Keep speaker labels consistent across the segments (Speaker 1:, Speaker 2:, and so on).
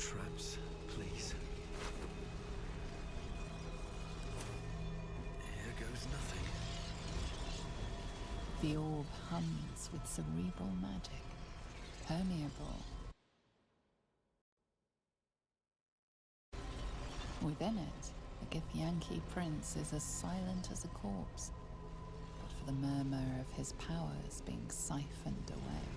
Speaker 1: traps, please. Here goes nothing.
Speaker 2: The orb hums with cerebral magic, permeable. Within it, the Githyanki prince is as silent as a corpse, but for the murmur of his powers being siphoned away.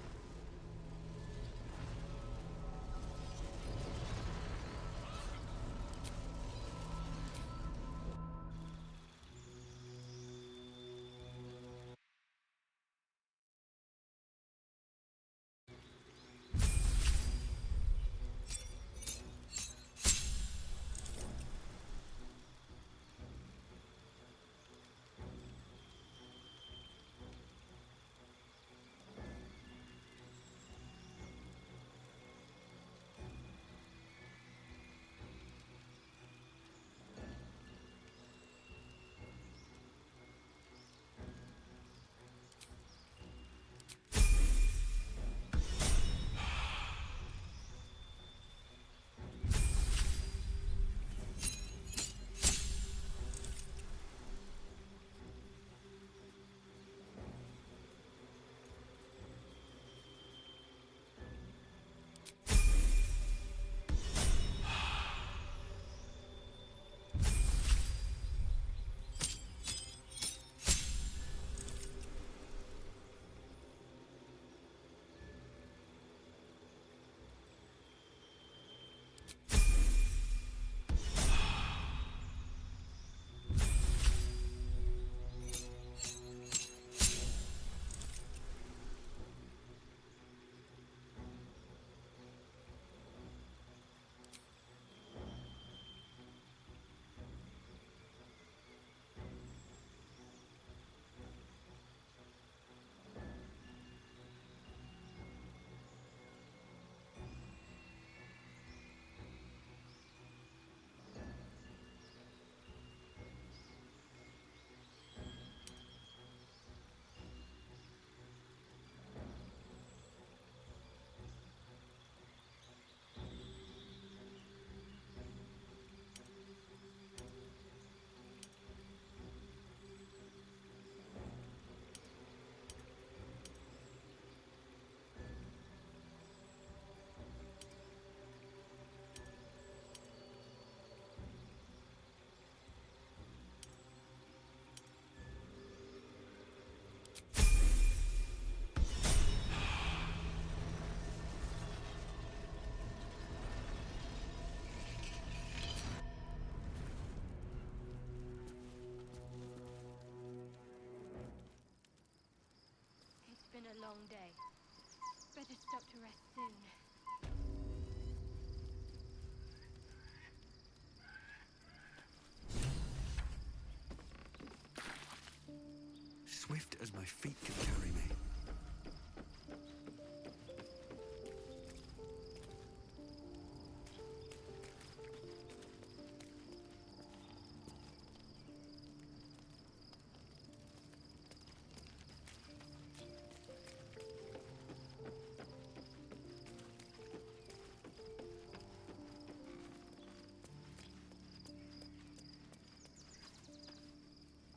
Speaker 3: It's been a long day. Better stop to rest soon.
Speaker 1: Swift as my feet can carry me.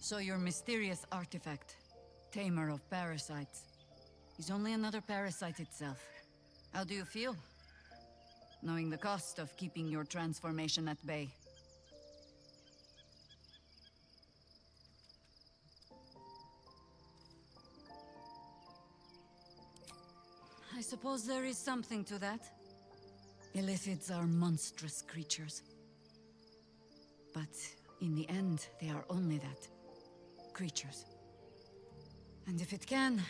Speaker 4: So your mysterious artifact, Tamer of Parasites, is only another parasite itself. How do you feel? Knowing the cost of keeping your transformation at bay. I suppose there is something to that. Illithids are monstrous creatures. But in the end, they are only that. Creatures. And if it can,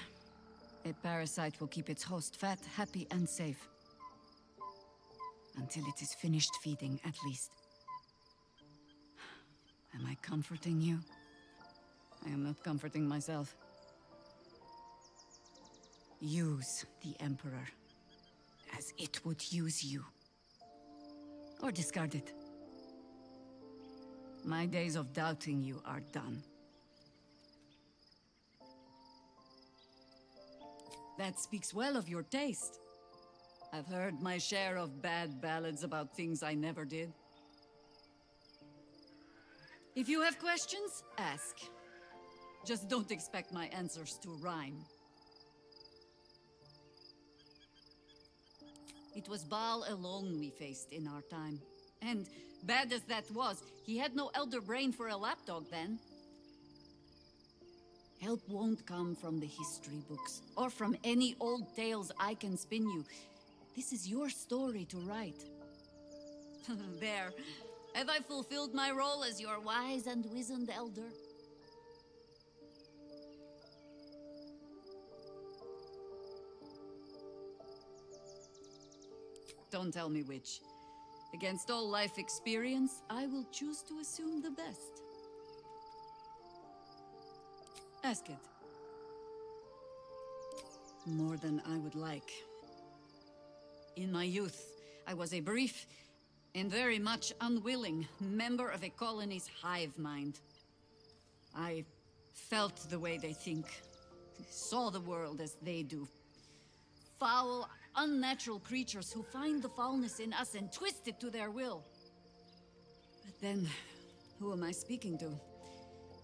Speaker 4: a parasite will keep its host fat, happy, and safe. Until it is finished feeding, at least. Am I comforting you? I am not comforting myself. Use the Emperor as it would use you. Or discard it. My days of doubting you are done. That speaks well of your taste. I've heard my share of bad ballads about things I never did. If you have questions, ask. Just don't expect my answers to rhyme. It was Baal alone we faced in our time. And bad as that was, he had no elder brain for a lapdog then. Help won't come from the history books, or from any old tales I can spin you. This is your story to write. There. Have I fulfilled my role as your wise and wizened elder? Don't tell me which. Against all life experience, I will choose to assume the best. Ask it. More than I would like. In my youth, I was a brief and very much unwilling member of a colony's hive mind. I felt the way they think, saw the world as they do. Foul, unnatural creatures who find the foulness in us and twist it to their will. But then, who am I speaking to?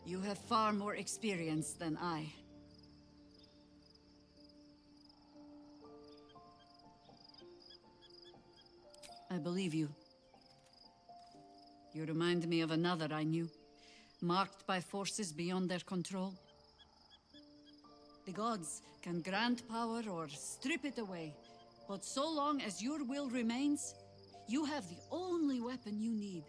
Speaker 4: You have far more experience than I. I believe you. You remind me of another I knew, marked by forces beyond their control. The gods can grant power or strip it away, but so long as your will remains, you have the only weapon you need.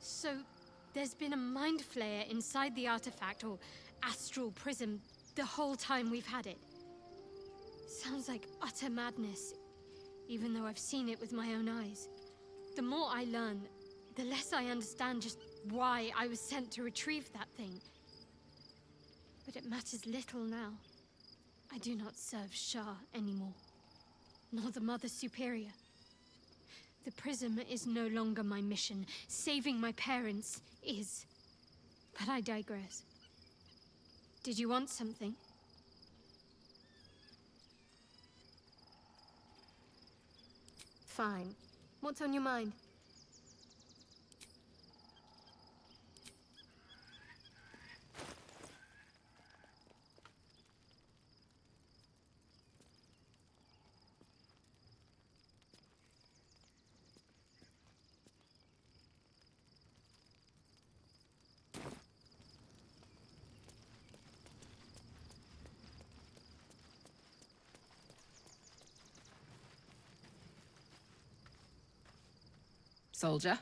Speaker 3: So, there's been a mind flayer inside the artifact, or astral prism, the whole time we've had it. Sounds like utter madness, even though I've seen it with my own eyes. The more I learn, the less I understand just why I was sent to retrieve that thing. But it matters little now. I do not serve Shah anymore, nor the Mother Superior. The prism is no longer my mission. Saving my parents is. But I digress. Did you want something? Fine. What's on your mind?
Speaker 2: Soldier?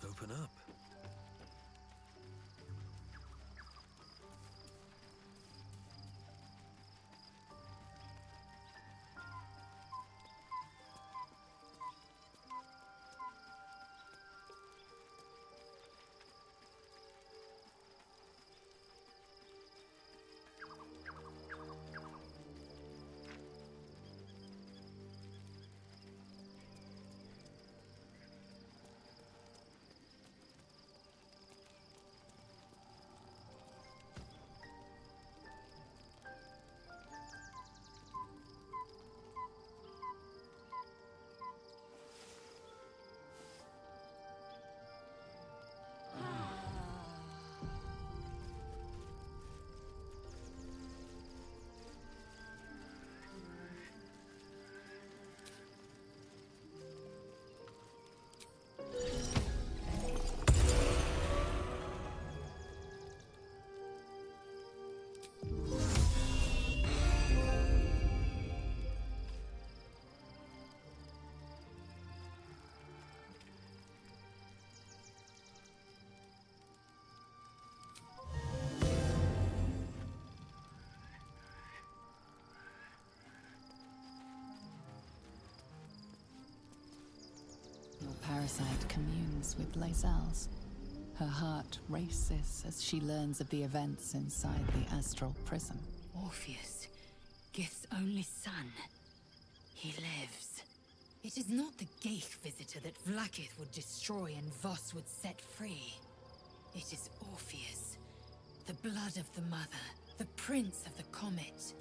Speaker 1: Open up.
Speaker 2: Riverside communes with Lae'zel's. Her heart races as she learns of the events inside the astral prism.
Speaker 5: Orpheus, Gith's only son. He lives. It is not the Geich visitor that Vlaakith would destroy and Voss would set free. It is Orpheus, the blood of the mother, the prince of the comet.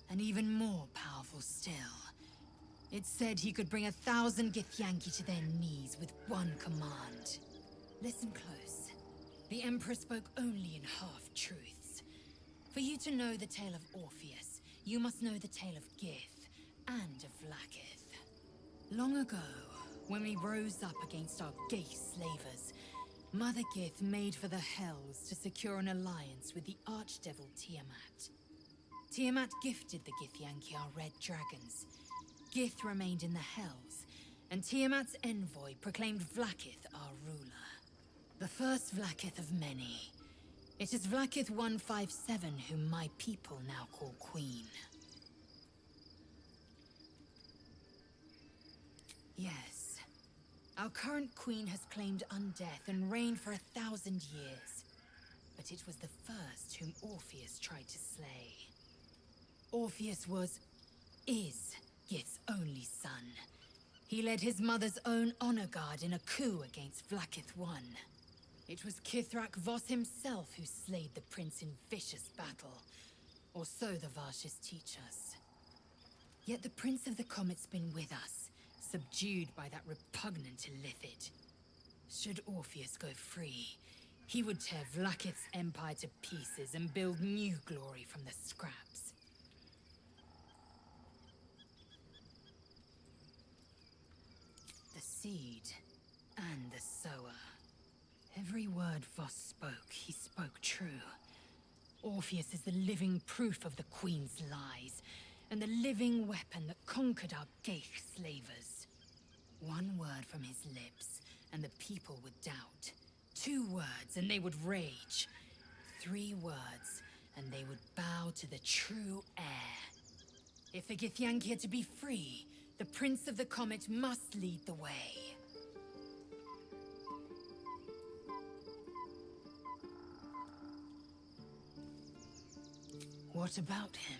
Speaker 5: And even more powerful still. It said he could bring 1,000 Githyanki to their knees with one command. Listen close. The Emperor spoke only in half-truths. For you to know the tale of Orpheus, you must know the tale of Gith and of Vlaakith. Long ago, when we rose up against our Geich slavers, Mother Gith made for the Hells to secure an alliance with the Archdevil Tiamat. Tiamat gifted the Githyanki our red dragons. Gith remained in the Hells, and Tiamat's envoy proclaimed Vlaakith our ruler. The first Vlaakith of many. It is Vlaakith 157 whom my people now call Queen. Yes. Our current queen has claimed undeath and reigned for 1,000 years. But it was the first whom Orpheus tried to slay. Orpheus is Gith's only son. He led his mother's own honor guard in a coup against Vlaakith I. It was Kithrak Voss himself who slayed the prince in vicious battle. Or so the Varshas teach us. Yet the Prince of the Comet's been with us, subdued by that repugnant Illithid. Should Orpheus go free, he would tear Vlaakith's empire to pieces and build new glory from the scraps. The seed and the sower. Every word Voss spoke, he spoke true. Orpheus is the living proof of the Queen's lies, and the living weapon that conquered our Geich slavers. One word from his lips, and the people would doubt. 2 words, and they would rage. 3 words, and they would bow to the true heir. If the Githyanki are to be free, the Prince of the Comet must lead the way. What about him?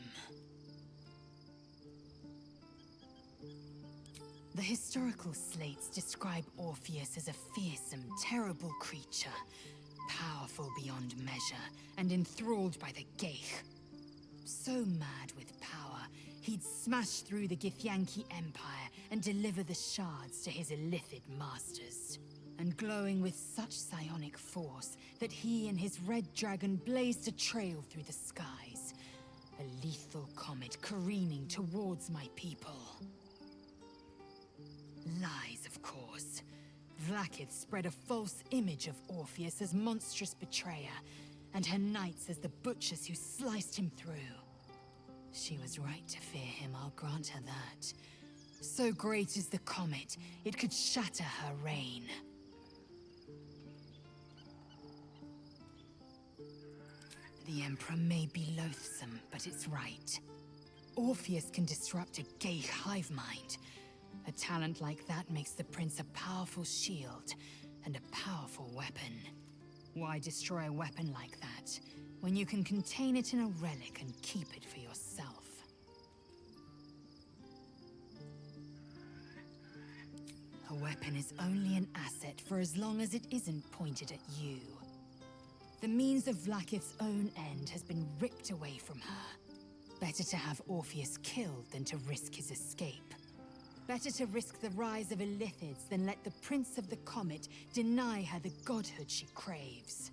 Speaker 5: The historical slates describe Orpheus as a fearsome, terrible creature, powerful beyond measure, and enthralled by the Geich. So mad with power, he'd smash through the Githyanki Empire and deliver the shards to his Illithid masters. And glowing with such psionic force that he and his red dragon blazed a trail through the skies. A lethal comet careening towards my people. Lies, of course. Vlaakith spread a false image of Orpheus as monstrous betrayer, and her knights as the butchers who sliced him through. She was right to fear him, I'll grant her that. So great is the comet, it could shatter her reign. The Emperor may be loathsome, but it's right. Orpheus can disrupt a Geich hive mind. A talent like that makes the Prince a powerful shield and a powerful weapon. Why destroy a weapon like that, when you can contain it in a relic and keep it for yourself? A weapon is only an asset for as long as it isn't pointed at you. The means of Vlaakith's own end has been ripped away from her. Better to have Orpheus killed than to risk his escape. Better to risk the rise of Illithids than let the Prince of the Comet deny her the godhood she craves.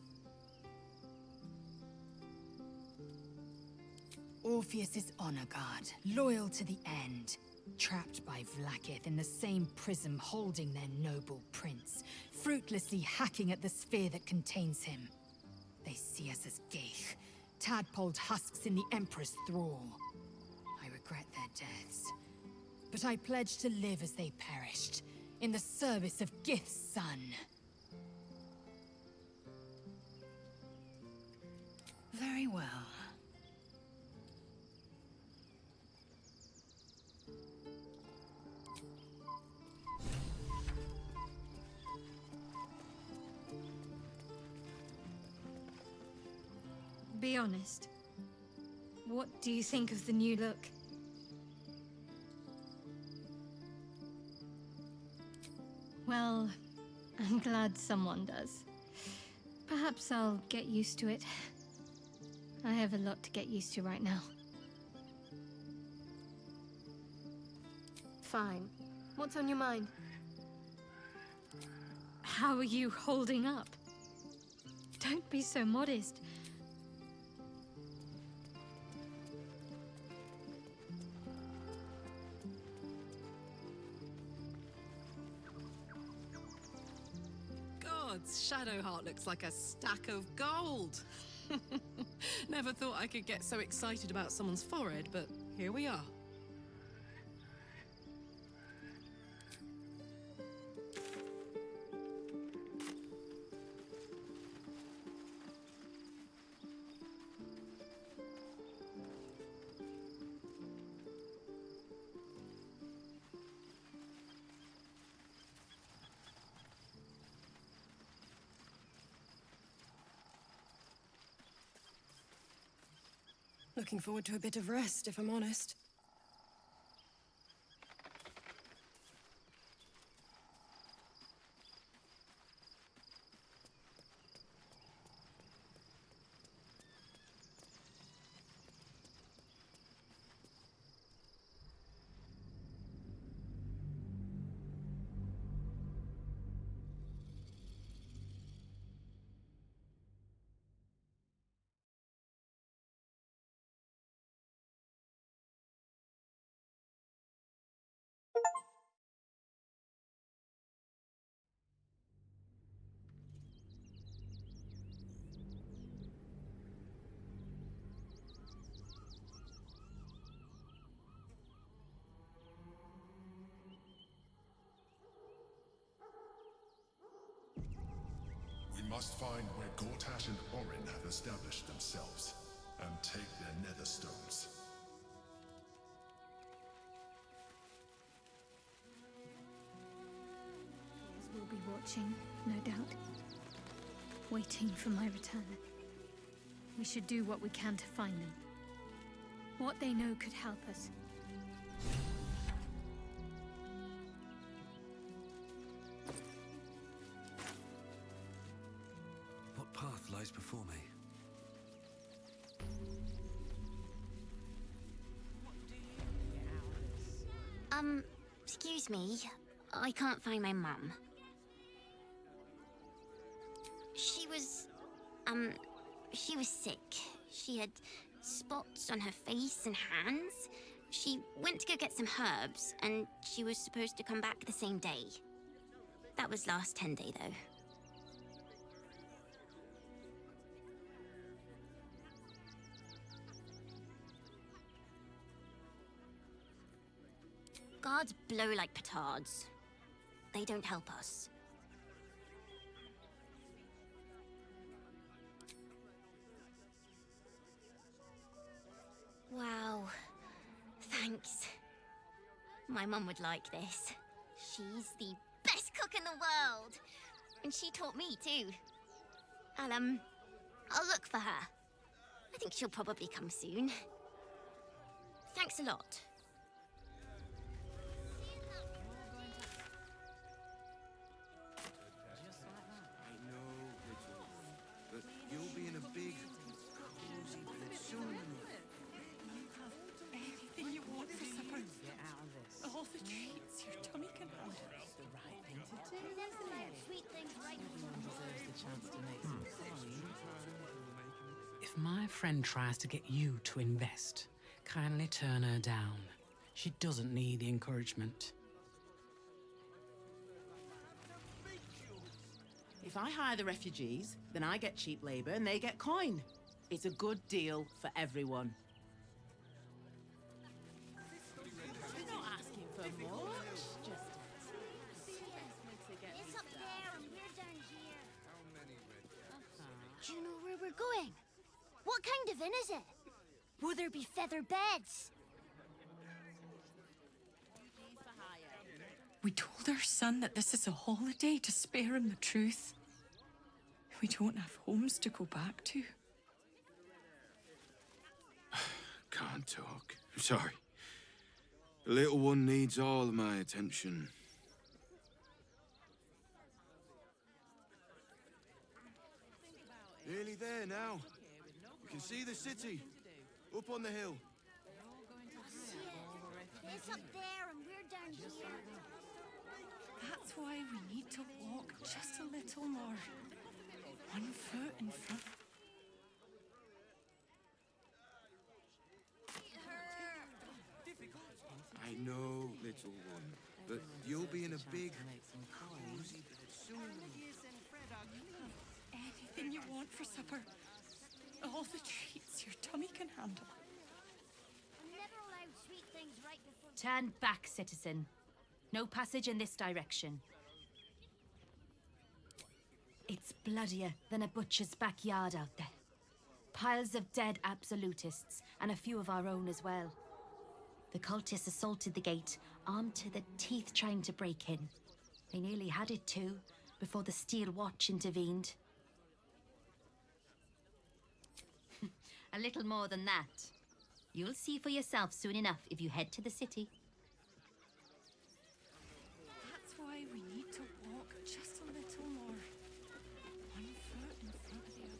Speaker 5: Orpheus is honor guard, loyal to the end. Trapped by Vlaakith in the same prism holding their noble prince, fruitlessly hacking at the sphere that contains him. They see us as Geich, tadpoled husks in the Emperor's thrall. I regret their deaths, but I pledge to live as they perished, in the service of Gith's son. Very well.
Speaker 3: Be honest. What do you think of the new look? Well, I'm glad someone does. Perhaps I'll get used to it. I have a lot to get used to right now. Fine. What's on your mind? How are you holding up? Don't be so modest.
Speaker 6: Gods, Shadowheart looks like a stack of gold. Never thought I could get so excited about someone's forehead, but here we are.
Speaker 7: Looking forward to a bit of rest, if I'm honest.
Speaker 8: We must find where Gortash and Orin have established themselves, and take their nether stones.
Speaker 3: We'll be watching, no doubt. Waiting for my return. We should do what we can to find them. What they know could help us.
Speaker 1: What path lies before me?
Speaker 9: Excuse me. I can't find my mum. She was sick. She had spots on her face and hands. She went to go get some herbs, and she was supposed to come back the same day. That was last 10 day, though. Guards blow like petards. They don't help us. Wow. Thanks. My mum would like this. She's the best cook in the world. And she taught me, too. I'll look for her. I think she'll probably come soon. Thanks a lot.
Speaker 1: But you'll be in a big, cozy bed soon.
Speaker 10: Anything you want for supper. Get out of this. All the treats your tummy can handle. It's the right thing to do.
Speaker 9: Sweet things right
Speaker 10: Everyone deserves the chance to make some coin. If my friend tries to get you to invest, kindly turn her down. She doesn't need the encouragement.
Speaker 11: If I hire the refugees, then I get cheap labor and they get coin. It's a good deal for everyone. We're not asking for much, just
Speaker 9: It's up there and we're down here. Do you know where we're going? What kind of inn is it? Will there be feather beds?
Speaker 5: We told our son that this is a holiday to spare him the truth. We don't have homes to go back to.
Speaker 1: Can't talk. Sorry. The little one needs all of my attention. Nearly there now. You can see the city. Up on the hill.
Speaker 9: It's up there and we're down here.
Speaker 12: That's why we need to walk just a little more. One foot in front.
Speaker 1: I know, little one, but you'll be in a big, cozy bed soon.
Speaker 12: Anything you want for supper. All the treats your tummy can handle.
Speaker 9: I'm never allowed sweet things right before.
Speaker 13: Turn back, citizen. No passage in this direction. It's bloodier than a butcher's backyard out there. Piles of dead absolutists, and a few of our own as well. The cultists assaulted the gate, armed to the teeth trying to break in. They nearly had it too, before the Steel Watch intervened. A little more than that. You'll see for yourself soon enough if you head to the city.
Speaker 12: That's why we need to walk just a little more. One foot in front of the other.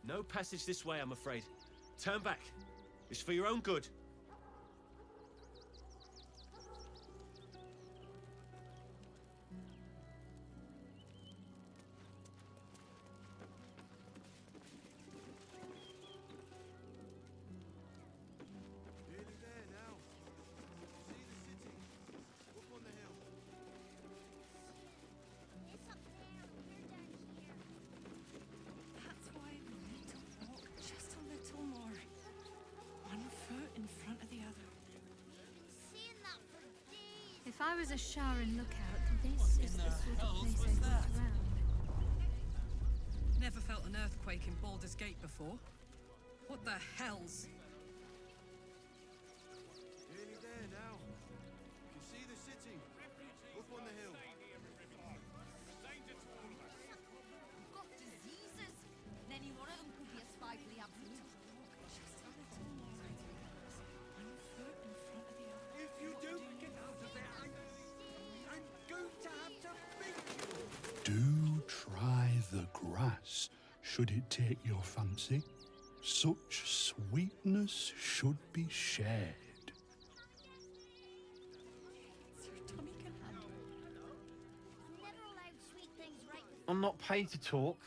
Speaker 14: No passage this way, I'm afraid. Turn back. It's for your own good.
Speaker 1: Nearly there now. See the city. Up on the hill.
Speaker 9: It's up there and we're down here.
Speaker 12: That's why we need to walk just a little more. One foot in front of the other.
Speaker 9: Seeing that for days.
Speaker 3: If I was a Sharan lookout, this is the sort of place I'd look around.
Speaker 6: Never felt an earthquake in Baldur's Gate before. What the hell's...
Speaker 1: Nearly there now. You can see the city. Up on the hill.
Speaker 13: Got diseases? Then any one of them could be a spy for the Absolute.
Speaker 12: Just a little more. One foot in front of the other.
Speaker 15: If you don't get out of there, I'm going to have to beat you.
Speaker 16: Do try the grass, should it take your fancy. Such sweetness should be shared.
Speaker 12: Your tummy can handle.
Speaker 9: I'm never allowed sweet things right before.
Speaker 14: I'm not paid to talk.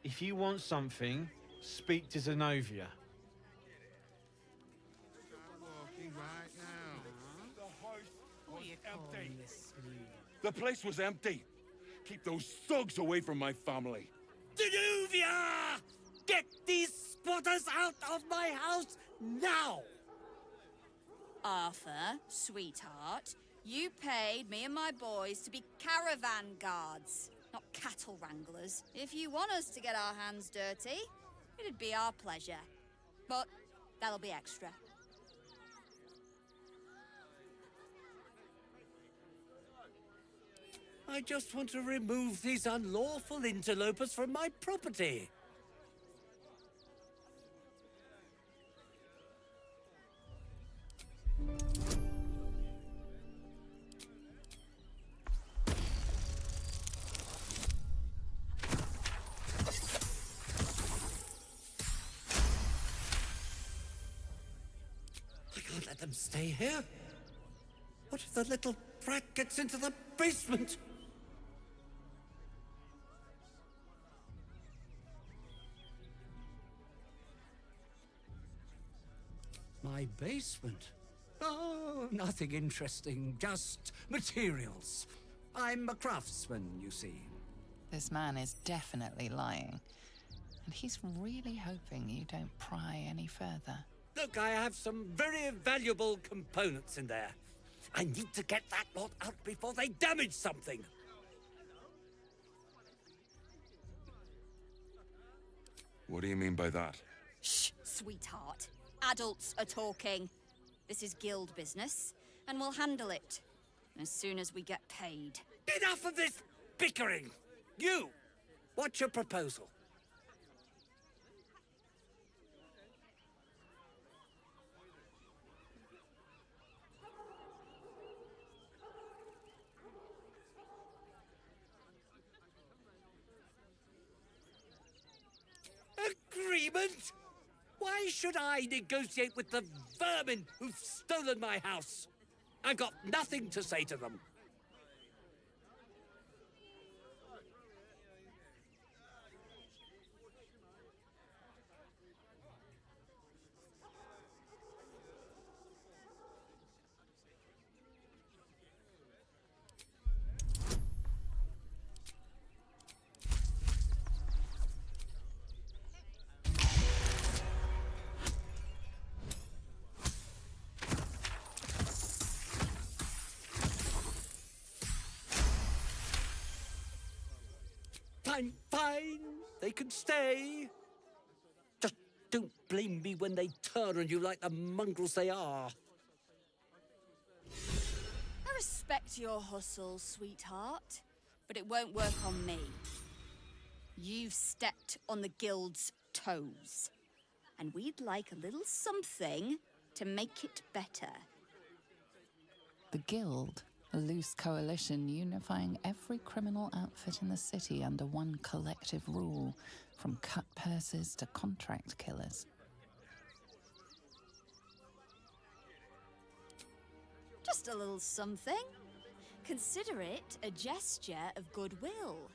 Speaker 14: If you want something, speak to Zenobia.
Speaker 1: Walking right now.
Speaker 15: The house
Speaker 10: What
Speaker 15: was
Speaker 10: are you
Speaker 15: empty.
Speaker 10: calling this smooth?
Speaker 15: The place was empty. Keep those thugs away from my family. Denuvia! Get these squatters out of my house now!
Speaker 17: Arthur, sweetheart, you paid me and my boys to be caravan guards, not cattle wranglers. If you want us to get our hands dirty, it'd be our pleasure. But that'll be extra.
Speaker 15: I just want to remove these unlawful interlopers from my property. I can't let them stay here. What if the little brat gets into the basement? My basement? Oh, nothing interesting, just materials. I'm a craftsman, you see.
Speaker 2: This man is definitely lying. And he's really hoping you don't pry any further.
Speaker 15: Look, I have some very valuable components in there. I need to get that lot out before they damage something. What do you mean by that?
Speaker 17: Shh, sweetheart. Adults are talking. This is guild business, and we'll handle it as soon as we get paid.
Speaker 18: Enough of this bickering! You! What's your proposal? Agreement? Why should I negotiate with the vermin who've stolen my house? I've got nothing to say to them. Fine, fine. They can stay. Just don't blame me when they turn on you like the mongrels they are.
Speaker 17: I respect your hustle, sweetheart, but it won't work on me. You've stepped on the guild's toes, and we'd like a little something to make it better.
Speaker 2: The Guild, a loose coalition unifying every criminal outfit in the city under one collective rule, from cut purses to contract killers.
Speaker 17: Just a little something. Consider it a gesture of goodwill.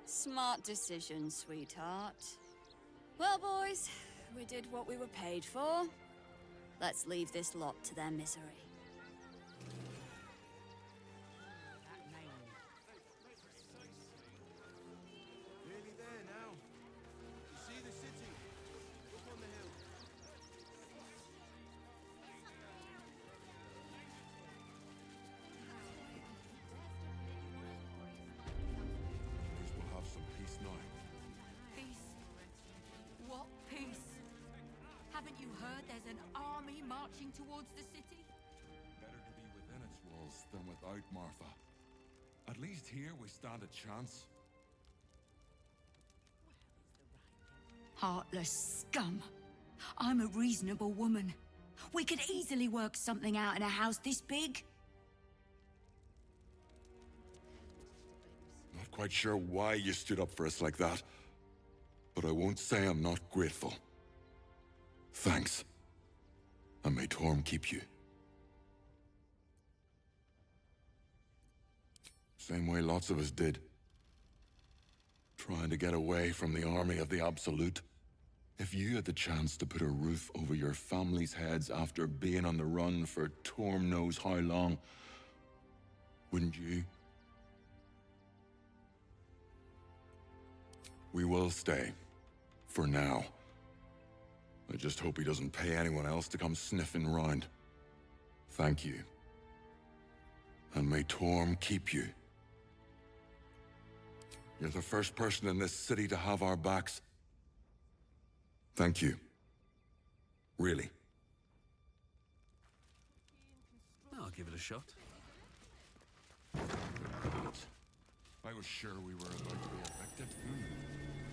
Speaker 17: Smart decision, sweetheart. Well, boys, we did what we were paid for. Let's leave this lot to their misery.
Speaker 1: Nearly there now. You see the city? Up on the hill.
Speaker 15: We'll have some peace now.
Speaker 12: Peace? What peace? Haven't you heard there's an army marching towards the city?
Speaker 15: Better to be within its walls than without, Martha. At least here we stand a chance.
Speaker 4: Heartless scum. I'm a reasonable woman. We could easily work something out in a house this big.
Speaker 15: Not quite sure why you stood up for us like that, but I won't say I'm not grateful. Thanks. And may Torm keep you. Same way lots of us did. Trying to get away from the army of the Absolute. If you had the chance to put a roof over your family's heads after being on the run for Torm knows how long, wouldn't you? We will stay. For now. I just hope he doesn't pay anyone else to come sniffing round. Thank you. And may Torm keep you. You're the first person in this city to have our backs. Thank you. Really.
Speaker 14: I'll give it a shot.
Speaker 15: I was sure we were about to be evicted.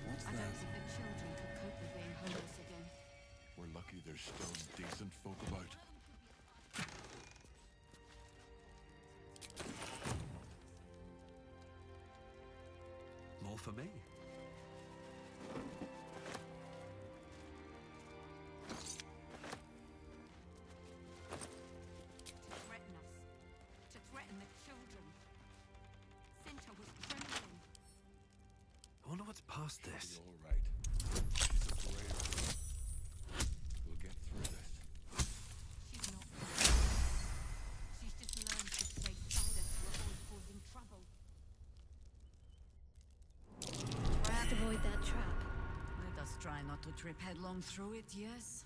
Speaker 15: What's
Speaker 4: I don't
Speaker 15: that?
Speaker 4: think the children could cope with being homeless again.
Speaker 15: We're lucky there's still decent folk about.
Speaker 14: More for me.
Speaker 12: To threaten us. To threaten the children. Cinta was trembling.
Speaker 14: I wonder what's past this.
Speaker 15: All right. She's a brave girl. We'll get through this.
Speaker 12: She's not. She's just learned to stay silent to avoid causing trouble.
Speaker 3: Avoid that trap.
Speaker 4: Let us try not to trip headlong through it, yes?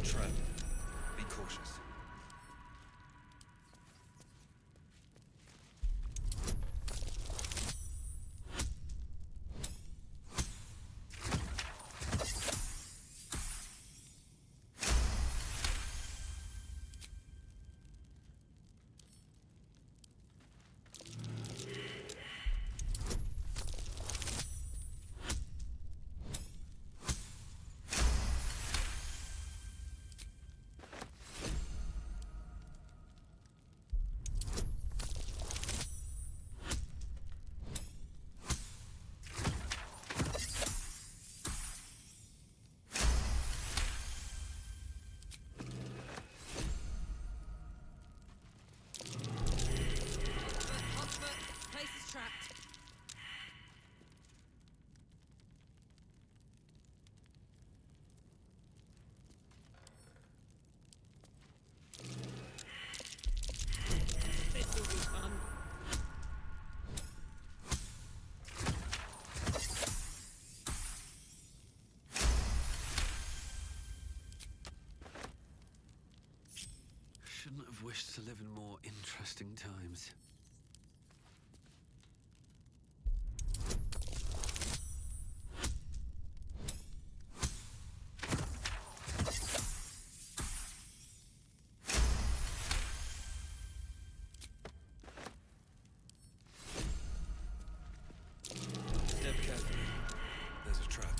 Speaker 1: Trap. Be cautious.
Speaker 6: Place is trapped. This will be fun.
Speaker 19: Shouldn't have wished to live in more interesting times.
Speaker 1: Step carefully. There's a trap.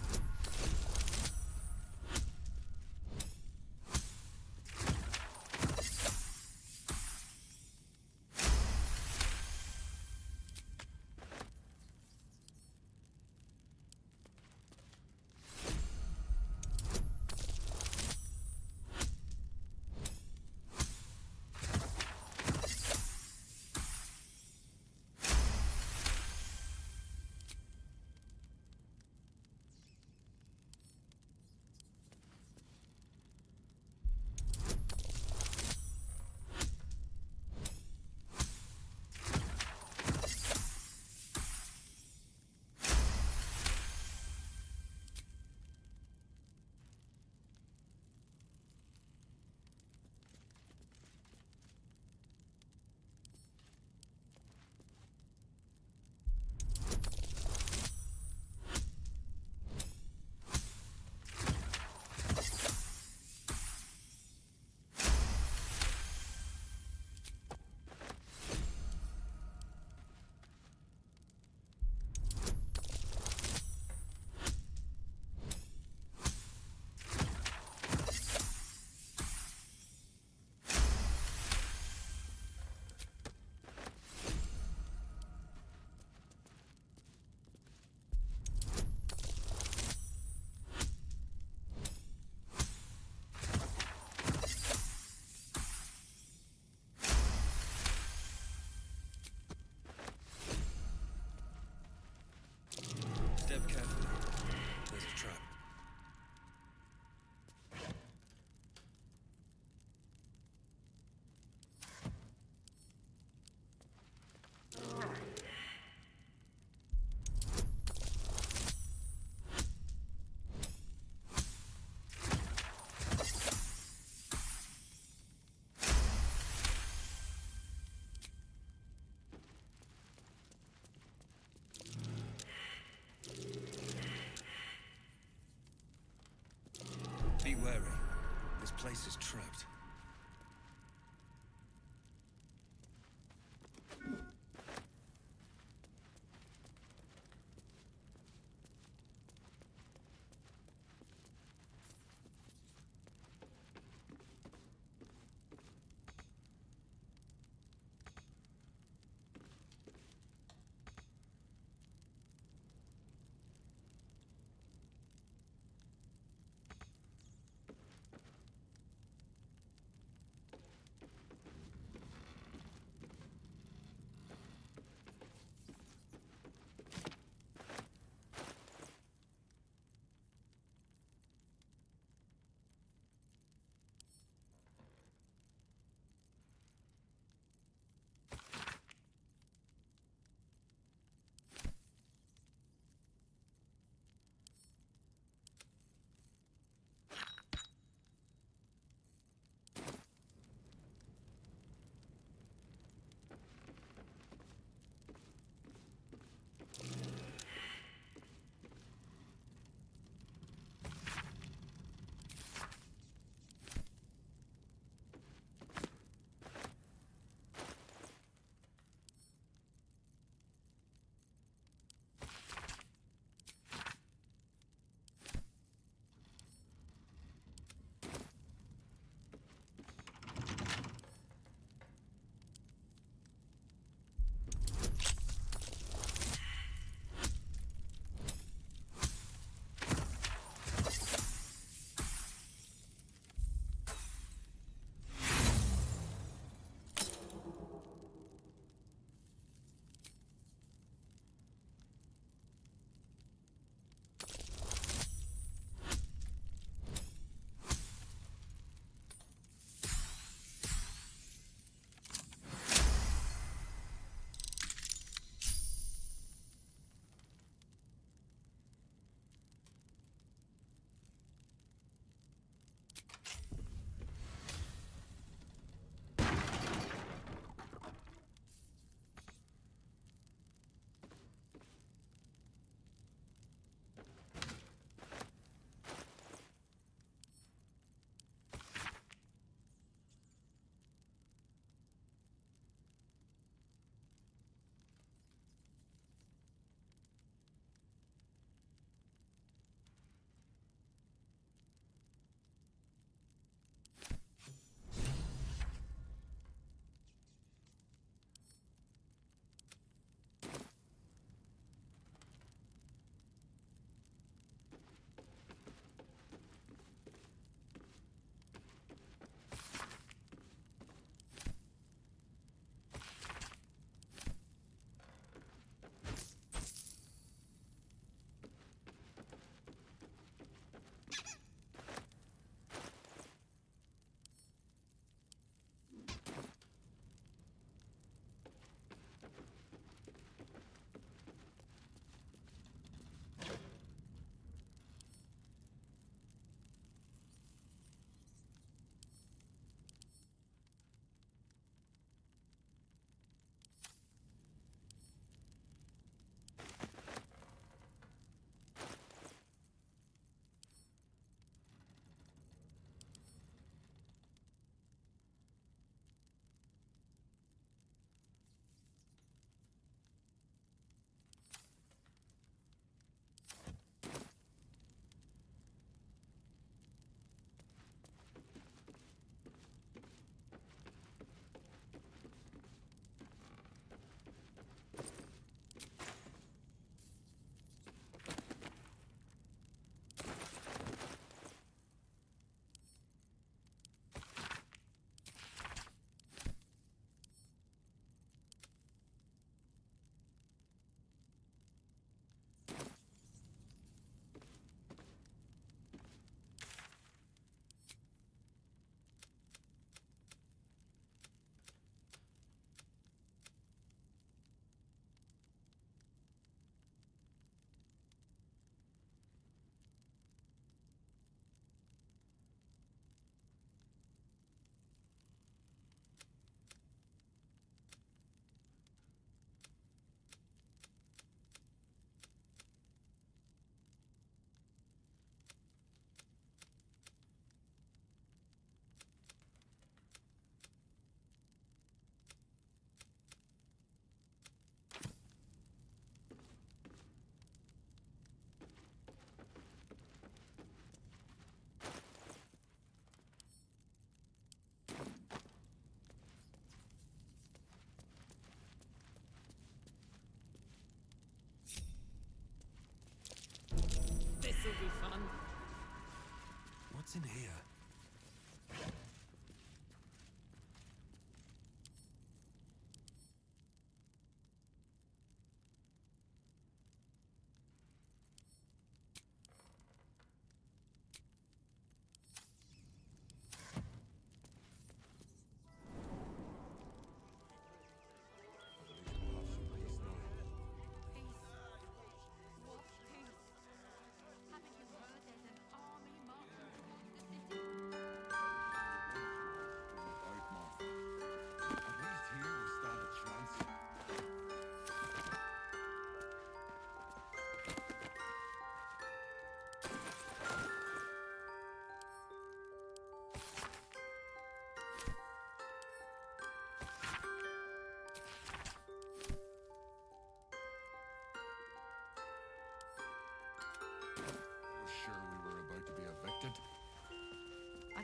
Speaker 1: Step carefully. There's a trap. Be wary. This place is trapped.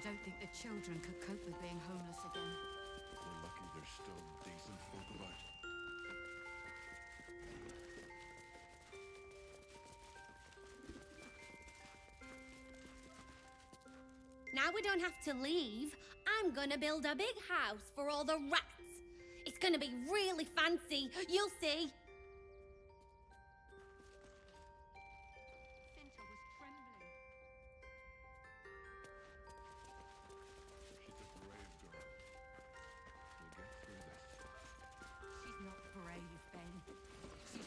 Speaker 4: don't think the children could cope with being homeless again.
Speaker 15: We're lucky there's still decent folk about.
Speaker 20: Now we don't have to leave. I'm gonna build a big house for all the rats. It's gonna be really fancy. You'll see.
Speaker 3: Cinta was trembling.
Speaker 15: She's a brave girl. We'll get through this.
Speaker 4: She's not brave, Ben. She's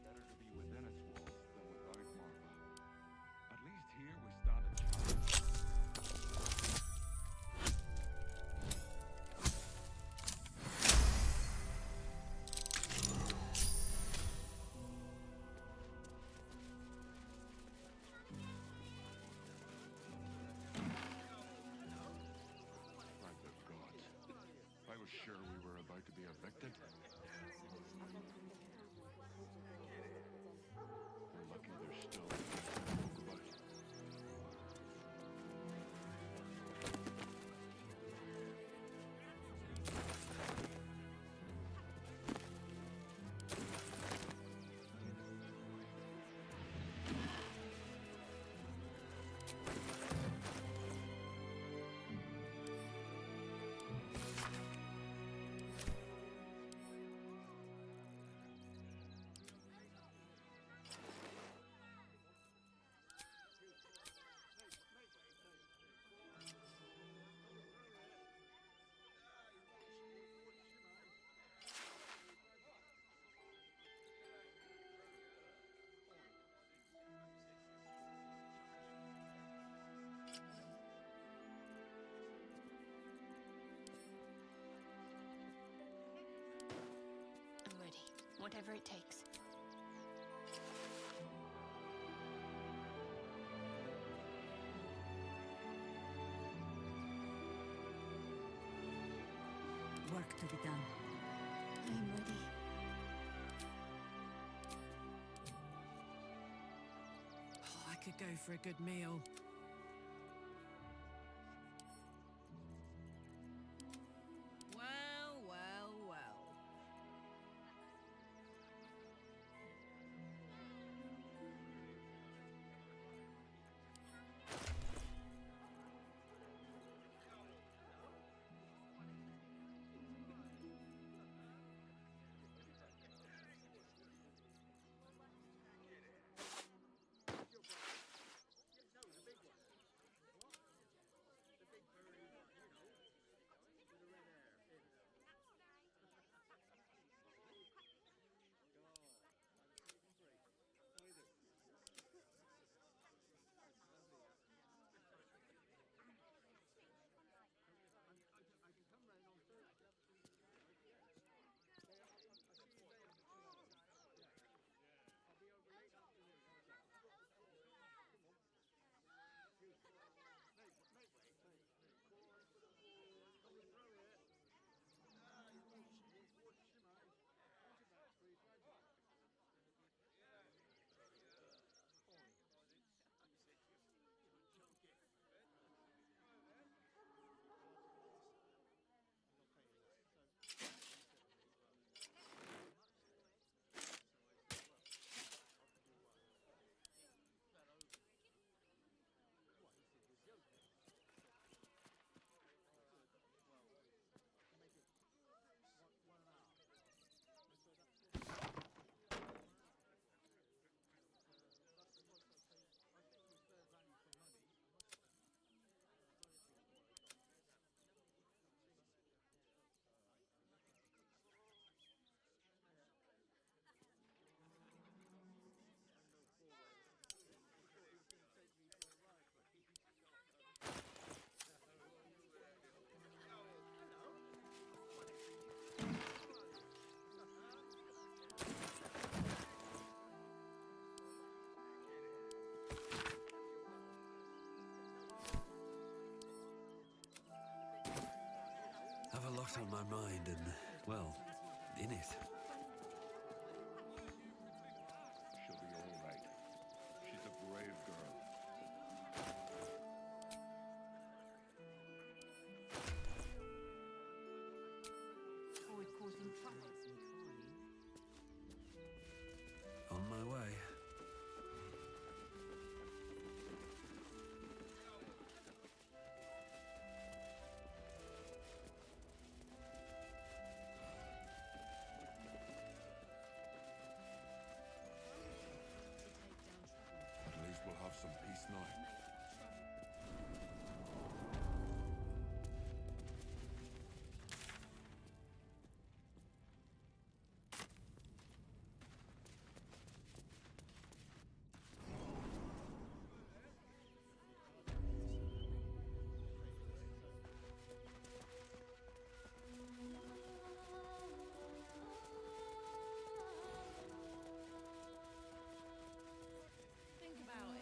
Speaker 15: Better to be within its walls than without, Marva. At least here we stand a chance. Thank the gods. I was sure we were about to be evicted. We're lucky there's still decent folk about.
Speaker 3: I'm ready. Whatever it takes.
Speaker 4: work to be done.
Speaker 3: I'm ready.
Speaker 6: Oh, I could go for a good meal. Well, well, well.
Speaker 19: lot on my mind and, well, in it.
Speaker 15: She'll be all right. She's a brave girl.
Speaker 10: Avoid causing trouble.
Speaker 19: On my way.
Speaker 15: At least we'll have some peace now.
Speaker 10: Think about it.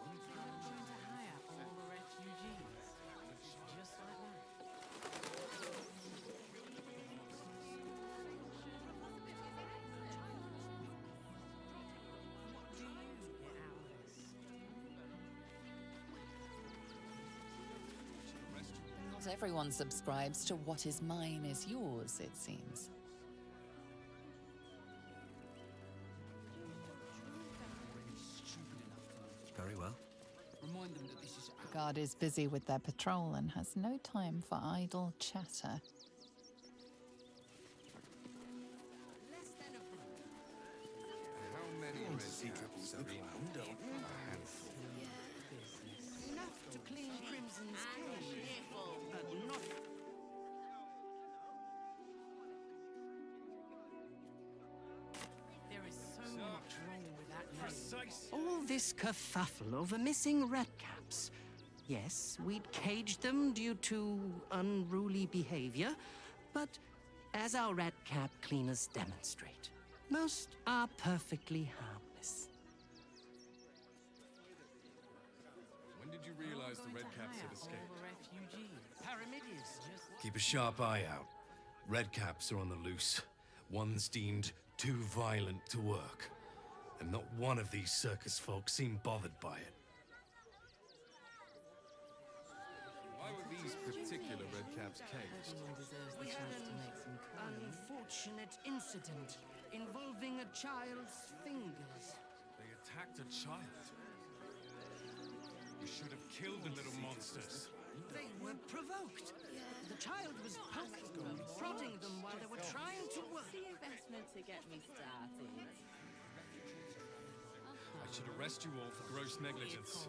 Speaker 10: Going to hire all the refugees. Just like that. What do you get out of this?
Speaker 2: Not everyone subscribes to what is mine is yours, it seems.
Speaker 19: Very well.
Speaker 21: Remind them that this is
Speaker 2: The guard is busy with their patrol and has no time for idle chatter.
Speaker 1: How many red caps are around? A handful.
Speaker 10: Enough to clean Crimson's cage, but not... There is so much wrong with that name.
Speaker 22: All this kerfuffle over missing redcaps. Yes, we'd caged them due to unruly behavior, but as our redcap cleaners demonstrate, most are perfectly harmless.
Speaker 23: When did you realize the redcaps had escaped?
Speaker 10: Paramidius.
Speaker 23: Keep a sharp eye out. Redcaps are on the loose. One's deemed too violent to work. And not one of these circus folk seemed bothered by it. Why were these particular redcaps caged?
Speaker 22: We had an unfortunate incident involving a child's fingers.
Speaker 23: They attacked a child. We should have killed the little monsters.
Speaker 22: They were provoked. The child was poking them, prodding them while they were trying to work.
Speaker 11: The investment to get me started.
Speaker 23: I should arrest you all for gross negligence.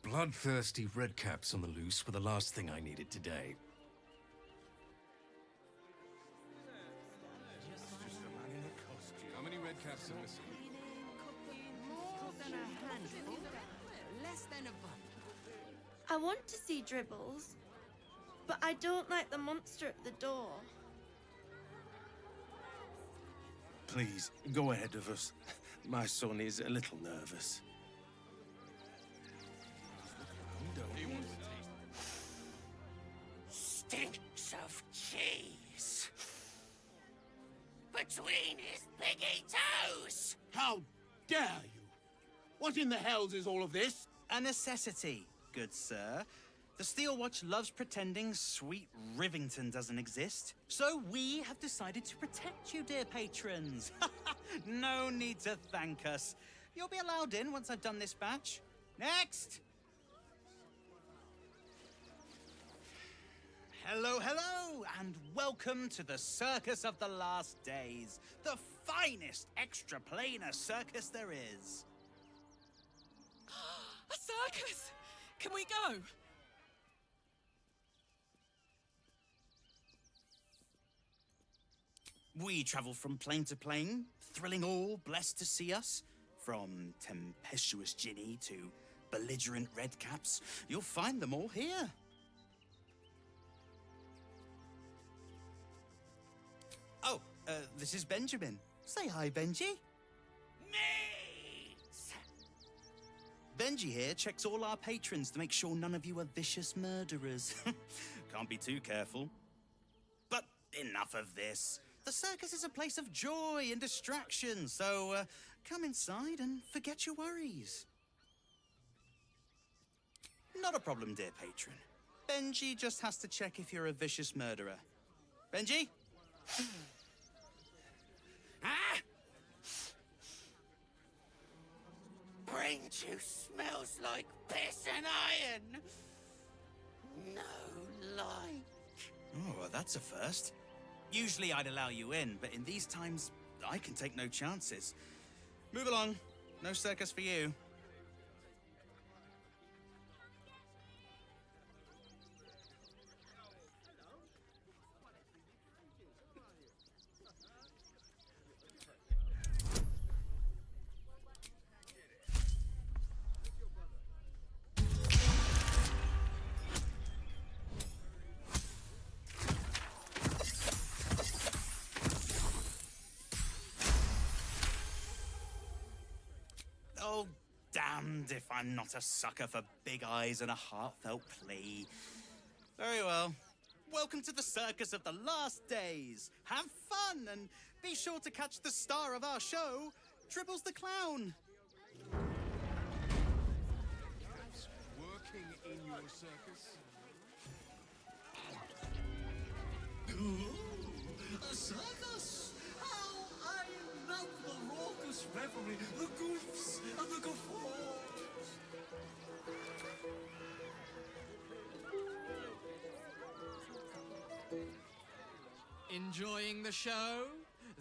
Speaker 23: Bloodthirsty redcaps on the loose were the last thing I needed today. How many redcaps are missing?
Speaker 12: More than a handful. Less than a bun.
Speaker 5: I want to see Dribbles, but I don't like the monster at the door.
Speaker 7: Please, go ahead of us. My son is a little nervous.
Speaker 18: Stinks of cheese. Between his piggy toes.
Speaker 8: How dare you? What in the hells is all of this?
Speaker 24: A necessity, good sir. The Steel Watch loves pretending sweet Rivington doesn't exist. So we have decided to protect you, dear patrons. No need to thank us. You'll be allowed in once I've done this batch. Next! Hello, hello, and welcome to the Circus of the Last Days, the finest extra-planar circus there is.
Speaker 6: A circus! Can we go?
Speaker 24: We travel from plane to plane, thrilling all blessed to see us. From tempestuous Ginny to belligerent redcaps, you'll find them all here. Oh, this is Benjamin. Say hi, Benji. Benji here checks all our patrons to make sure none of you are vicious murderers. Can't be too careful. But enough of this. The circus is a place of joy and distraction, so come inside and forget your worries. Not a problem, dear patron. Benji just has to check if you're a vicious murderer. Benji?
Speaker 18: Ah! Brain juice smells like piss and iron. No like.
Speaker 24: Oh, well, that's a first. Usually I'd allow you in, but in these times, I can take no chances. Move along. No circus for you. Oh, damned if I'm not a sucker for big eyes and a heartfelt plea. Very well. Welcome to the Circus of the Last Days. Have fun and be sure to catch the star of our show, Dribbles the Clown.
Speaker 23: Working in your circus?
Speaker 18: Ooh, a circus! How I love the raucous revelry, the goofs and the guffaws!
Speaker 25: Enjoying the show?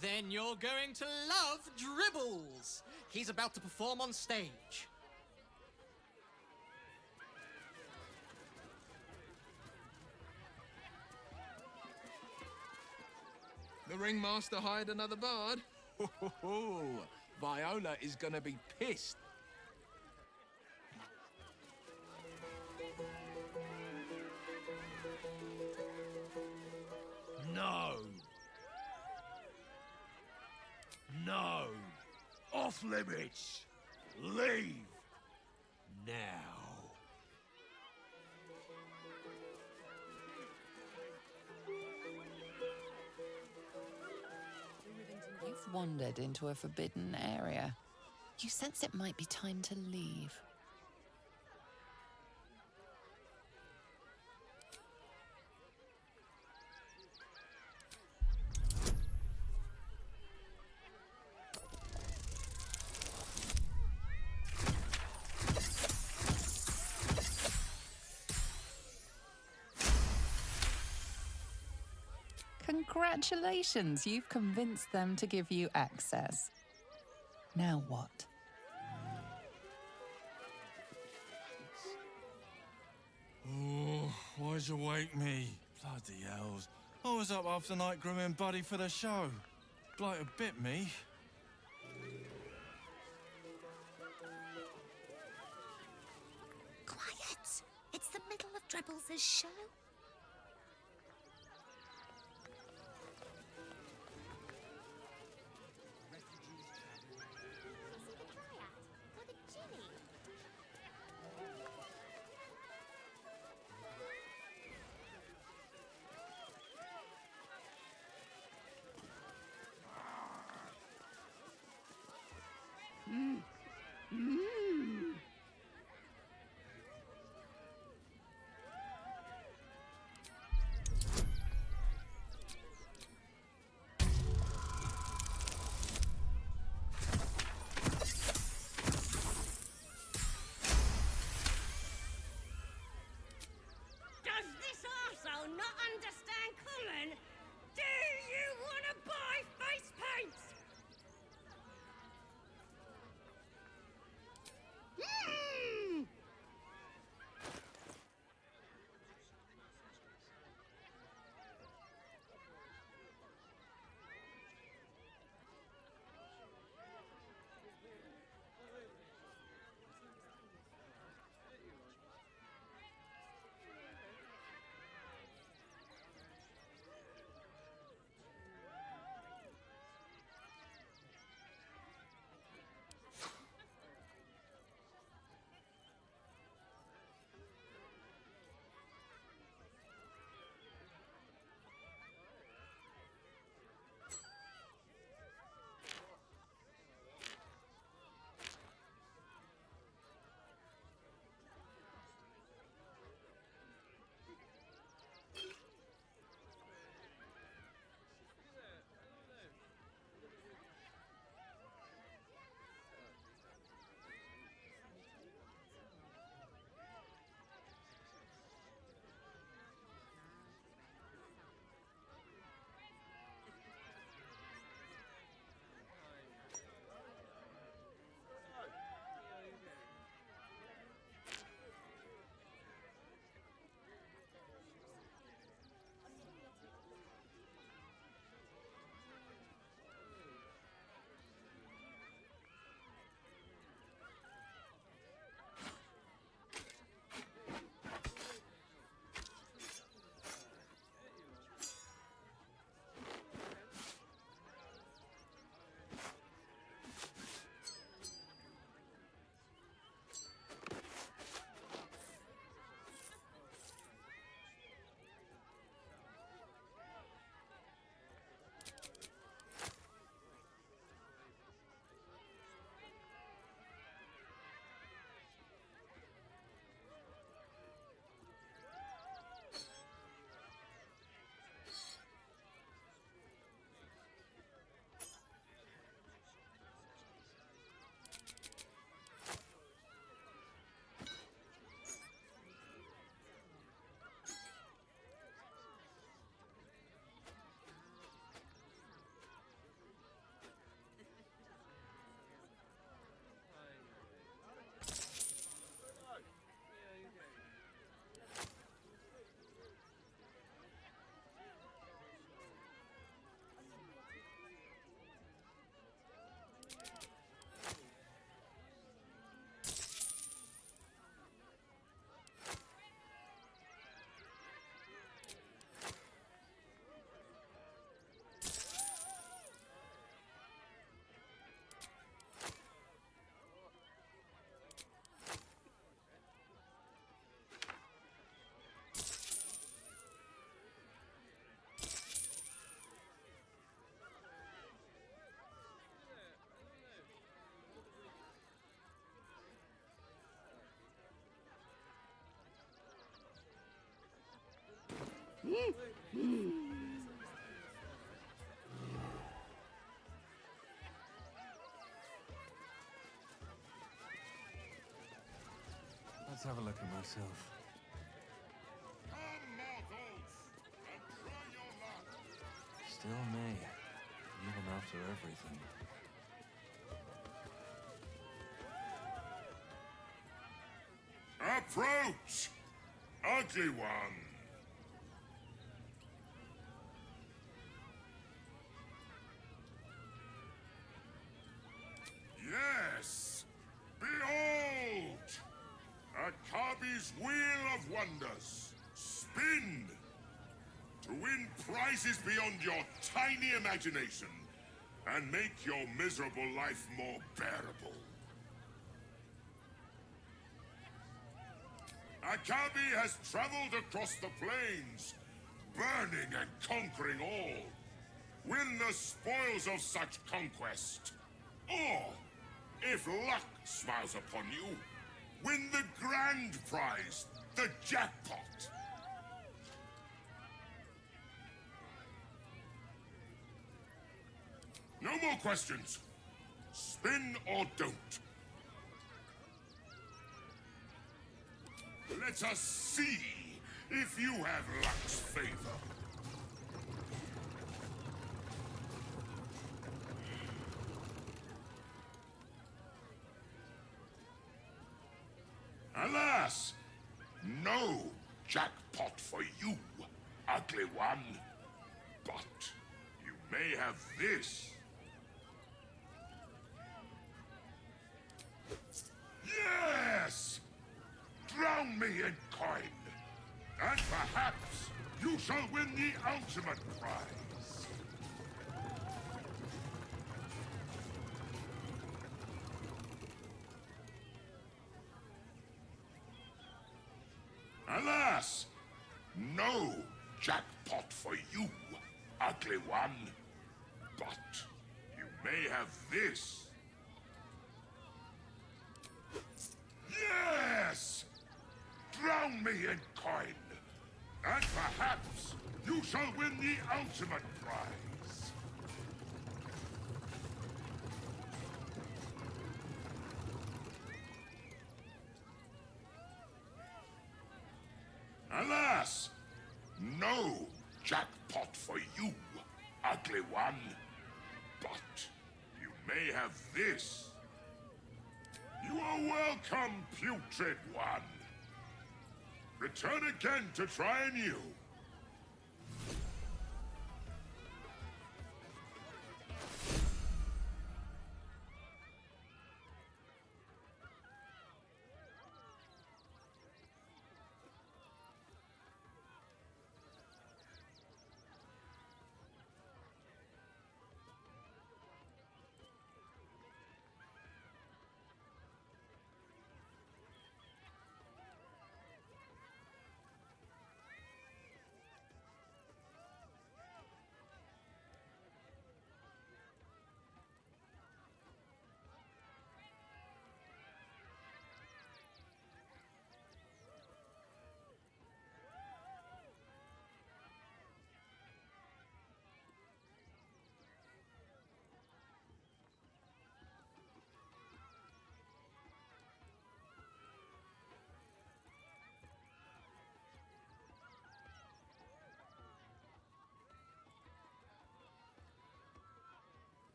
Speaker 25: Then you're going to love Dribbles. He's about to perform on stage.
Speaker 26: The ringmaster hired another bard. Ho, ho, ho. Viola is gonna be pissed.
Speaker 8: No. No. Off limits. Leave. Now.
Speaker 2: You've wandered into a forbidden area. You sense it might be time to leave. Congratulations, you've convinced them to give you access. Now what?
Speaker 7: Why'd you wake me? Bloody hells. I was up half the night grooming Buddy for the show. Blight have bit me.
Speaker 9: Quiet! It's the middle of Dribbles' show.
Speaker 12: Does this arsehole not understand common? Do you want to buy face paints?
Speaker 19: Let's have a look at myself. Still me, even after everything.
Speaker 13: Approach, ugly one.
Speaker 4: Life's Wheel of Wonders. Spin! To win prizes beyond your tiny imagination and make your miserable life more bearable. Akabi has traveled across the plains, burning and conquering all. Win the spoils of such conquest. Or, if luck smiles upon you, win the grand prize, the jackpot. No more questions. Spin or don't. Let us see if you have luck's favor. Alas, no jackpot for you, ugly one. But you may have this. Yes! Drown me in coin, and perhaps you shall win the ultimate prize. Alas, no jackpot for you, ugly one. But you may have this. Yes! Drown me in coin, and perhaps you shall win the ultimate prize. Alas, no jackpot for you, ugly one. But you may have this. You are welcome, putrid one. Return again to try anew.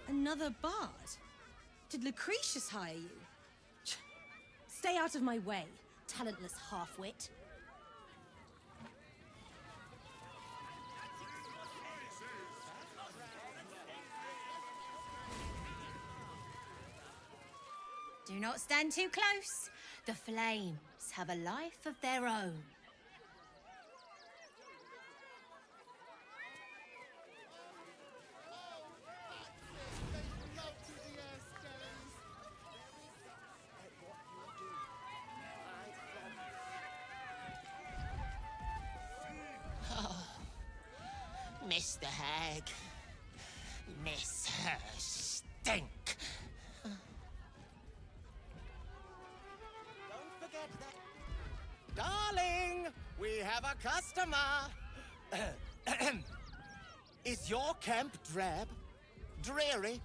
Speaker 13: Another bard? Did Lucretius hire you? Stay out of my way, talentless half-wit.
Speaker 9: Do not stand too close. The flames have a life of their own.
Speaker 14: Mr. Hag. Miss her stink.
Speaker 25: Don't forget that. Darling, we have a customer. Is your camp drab?
Speaker 14: Dreary?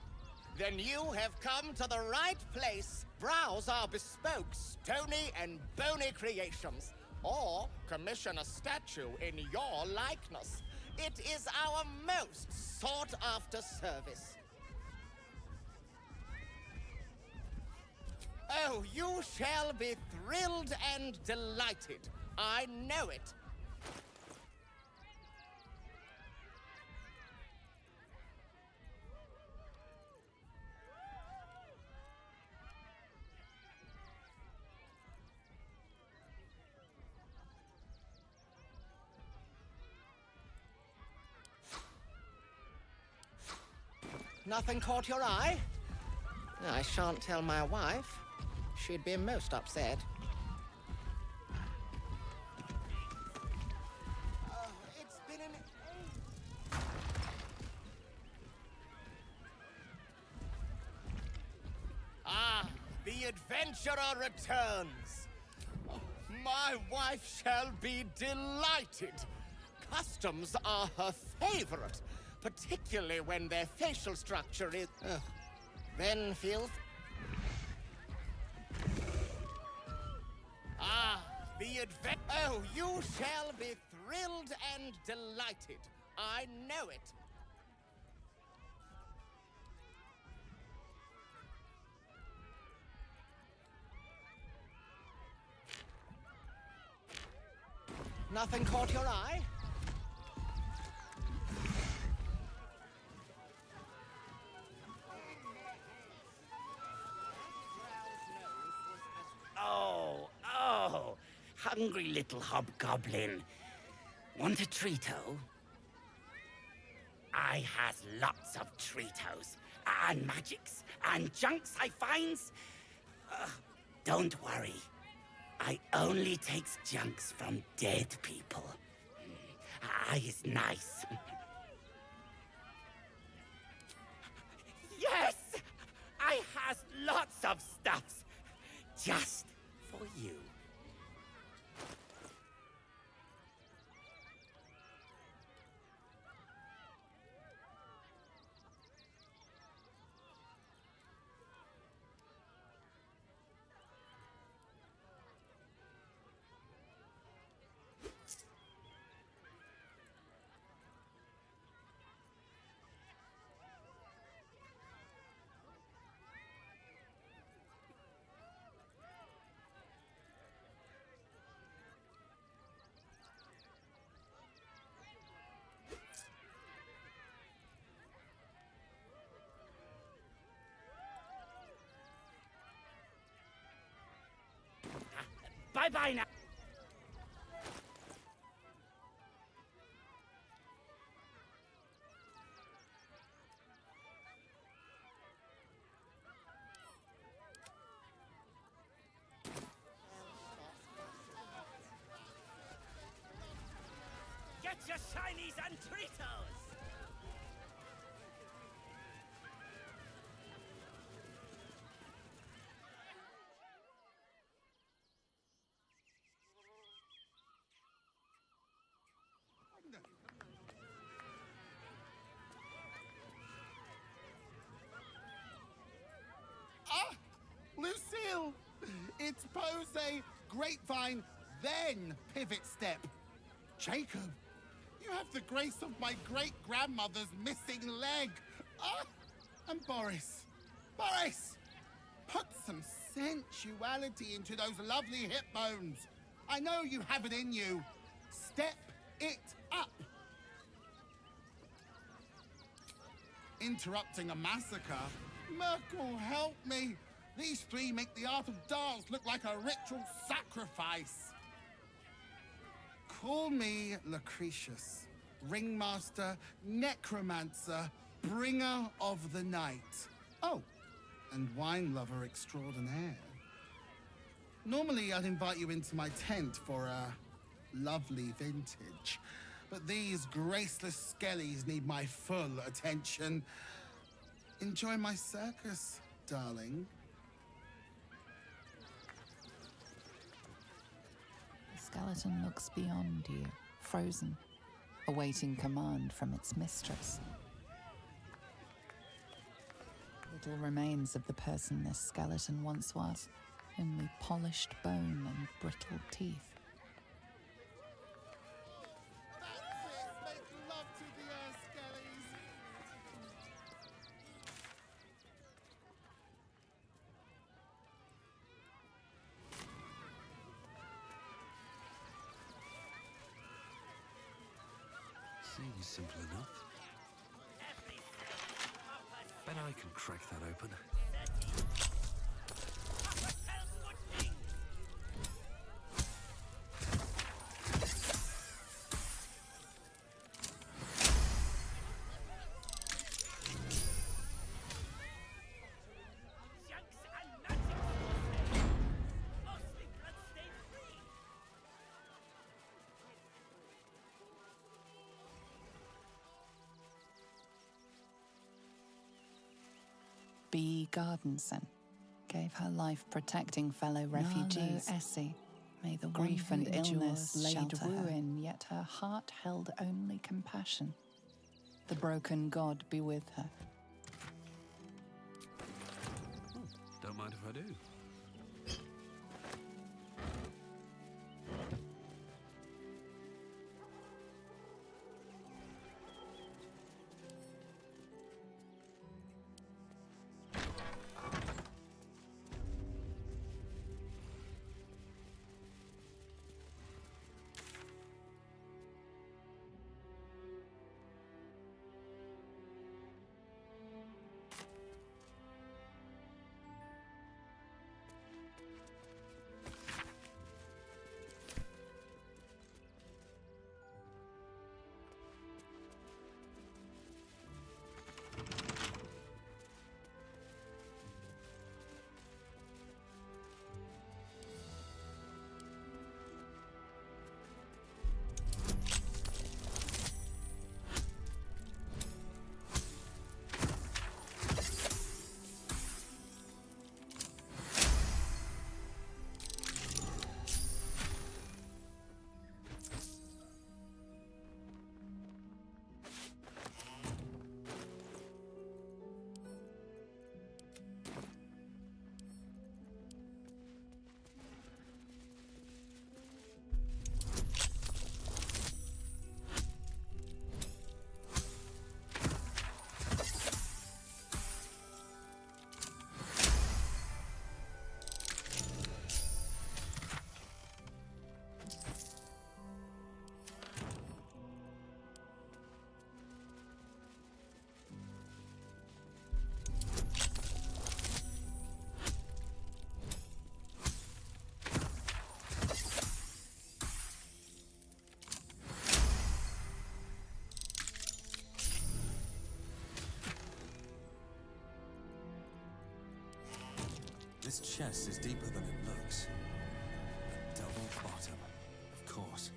Speaker 14: Then you have come to the right place. Browse our bespoke, stony and bony creations, or commission a statue in your likeness. It is our most sought-after service. Oh, you shall be thrilled and delighted. I know it. Nothing caught your eye? I shan't tell my wife. She'd be most upset. It's been an age. Ah, the adventurer returns. My wife shall be delighted. Customs are her favorite, particularly when their facial structure is... then filth. Ah, oh, you shall be thrilled and delighted. I know it. Nothing caught your eye?
Speaker 18: Oh, hungry little hobgoblin. Want a treato? I has lots of treatos, and magics, and junks I finds. Don't worry. I only takes junks from dead people. I is nice. Yes! I has lots of stuffs. Just for you. Bye-bye now. Get your shinies and treatos!
Speaker 8: Ah! Lucille! It's pose, grapevine, then pivot step. Jacob, you have the grace of my great-grandmother's missing leg. Ah! And Boris, put some sensuality into those lovely hip bones. I know you have it in you. Step it up. Interrupting a massacre? Merkel, help me. These three make the art of dance look like a ritual sacrifice. Call me Lucretius, ringmaster, necromancer, bringer of the night. Oh, and wine lover extraordinaire. Normally, I'd invite you into my tent for a lovely vintage, but these graceless skellies need my full attention. Enjoy my circus, darling.
Speaker 2: The skeleton looks beyond you, frozen, awaiting command from its mistress. little remains of the person this skeleton once was, only polished bone and brittle teeth.
Speaker 8: Make love to the air skellies.
Speaker 19: Seems simple enough. Bet I can crack that open.
Speaker 2: B. Gardenson gave her life protecting fellow refugees. Essie, may the grief and illness laid ruin, yet her heart held only compassion. The broken God be with her.
Speaker 19: Don't mind if I do. This chest is deeper than it looks. A double bottom, of course.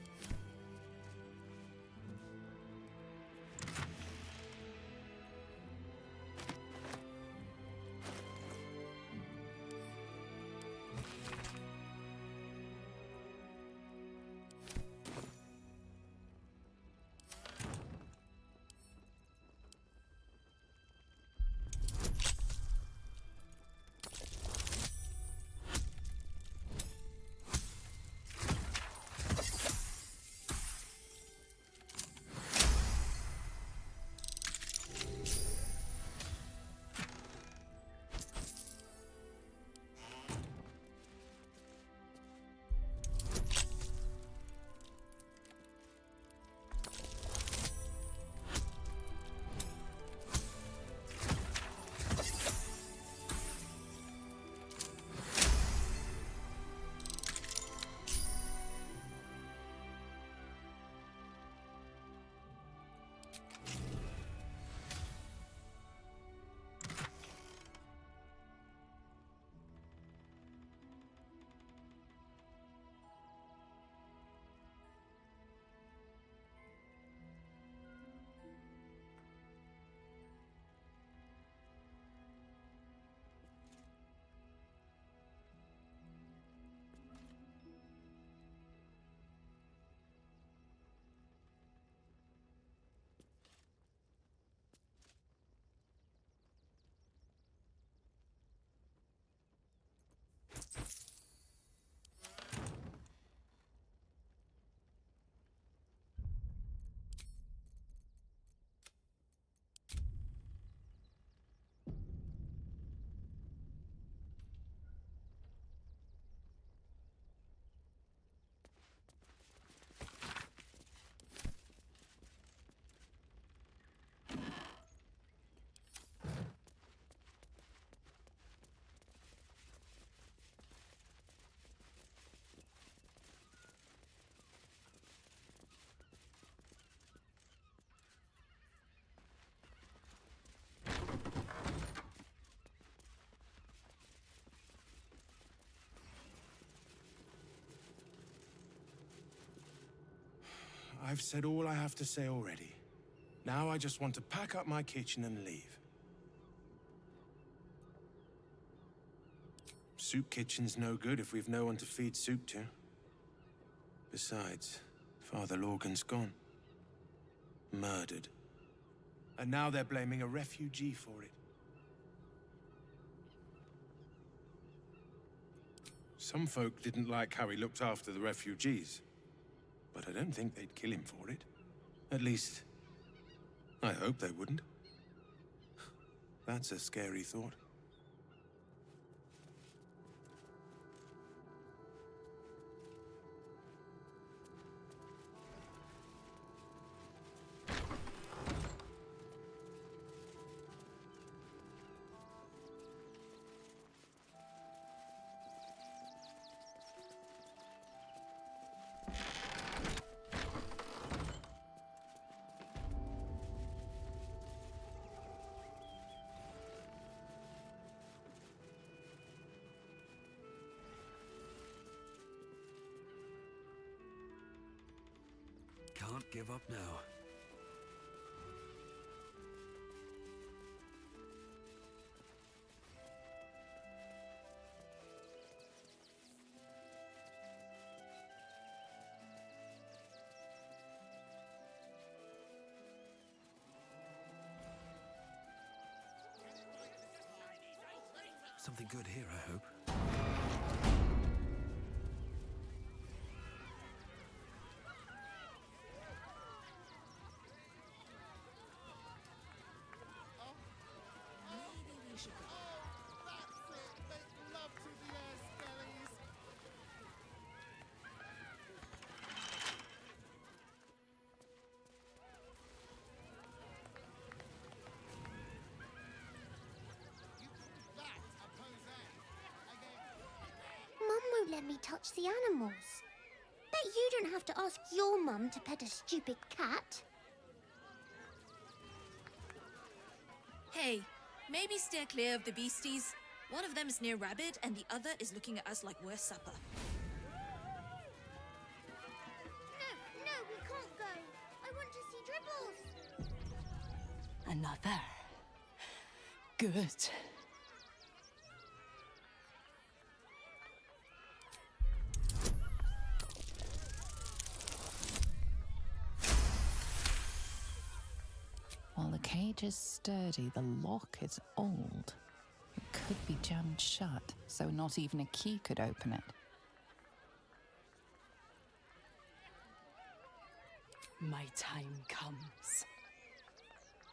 Speaker 3: I've said all I have to say already. Now I just want to pack up my kitchen and leave. Soup kitchen's no good if we've no one to feed soup to. Besides, Father Lorgan's gone. Murdered. And now they're blaming a refugee for it. Some folk didn't like how he looked after the refugees. But I don't think they'd kill him for it. At least, I hope they wouldn't. That's a scary thought.
Speaker 19: Can't give up now. Something good here, I hope.
Speaker 15: Mum won't let me touch the animals. Bet you don't have to ask your mum to pet a stupid cat.
Speaker 16: Hey, maybe steer clear of the beasties. One of them is near Rabbit, and the other is looking at us like we're supper.
Speaker 15: No, we can't go. I want to see Dribbles.
Speaker 12: Another. Good.
Speaker 2: While the cage is sturdy, the lock is old. It could be jammed shut, so not even a key could open it.
Speaker 12: My time comes.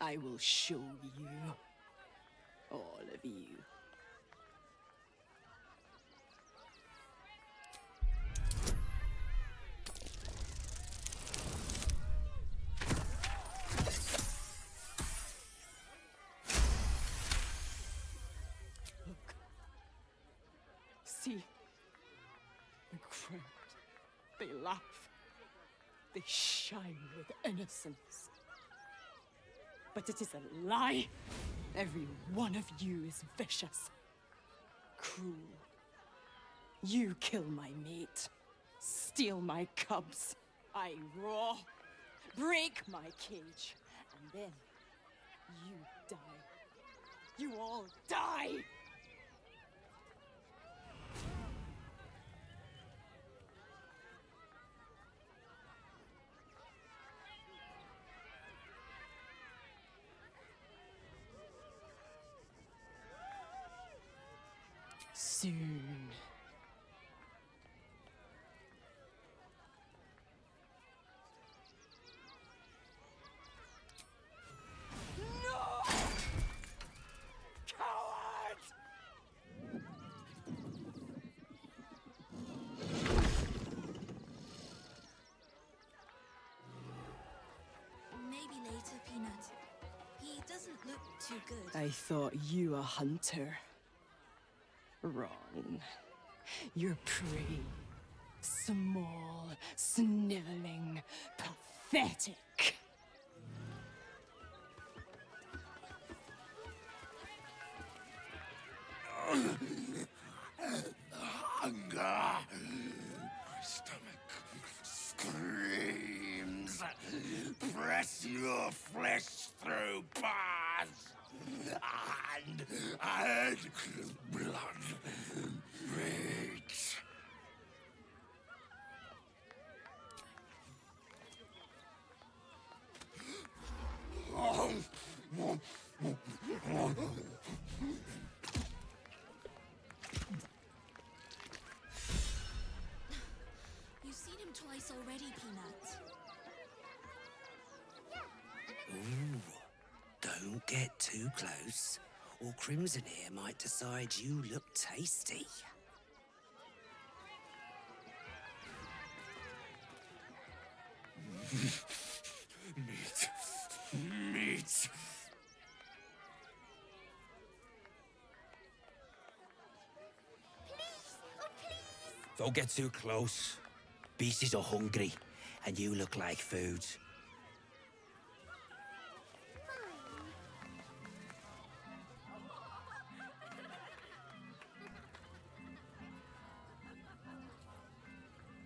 Speaker 12: I will show you. All of you. Look. See. The crowd. They laugh. They shine with innocence. But it is a lie. Every one of you is vicious, cruel. You kill my mate, steal my cubs. I roar, break my cage, and then you die. You all die! Soon. No! Coward!
Speaker 16: Maybe later, Peanut. He doesn't look too good.
Speaker 12: I thought you a hunter. Wrong. You're prey. Small, sniveling, pathetic.
Speaker 4: Hunger. My stomach screams.
Speaker 18: Press your flesh through bars. And blood breaks.
Speaker 16: You've seen him twice already, Peanut.
Speaker 1: Ooh, don't get too close, or Crimson here might decide you look tasty.
Speaker 18: Meat. Meat.
Speaker 1: Don't get too close. Beasties are hungry, and you look like food.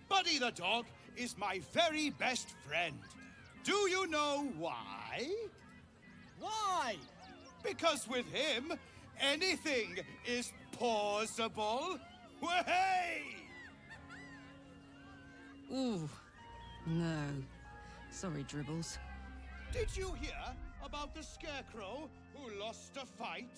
Speaker 10: Buddy the dog is my very best friend. Do you know why? Why? Because with him, anything is possible. Way!
Speaker 6: Ooh, no. Sorry, Dribbles.
Speaker 10: Did you hear about the scarecrow who lost a fight?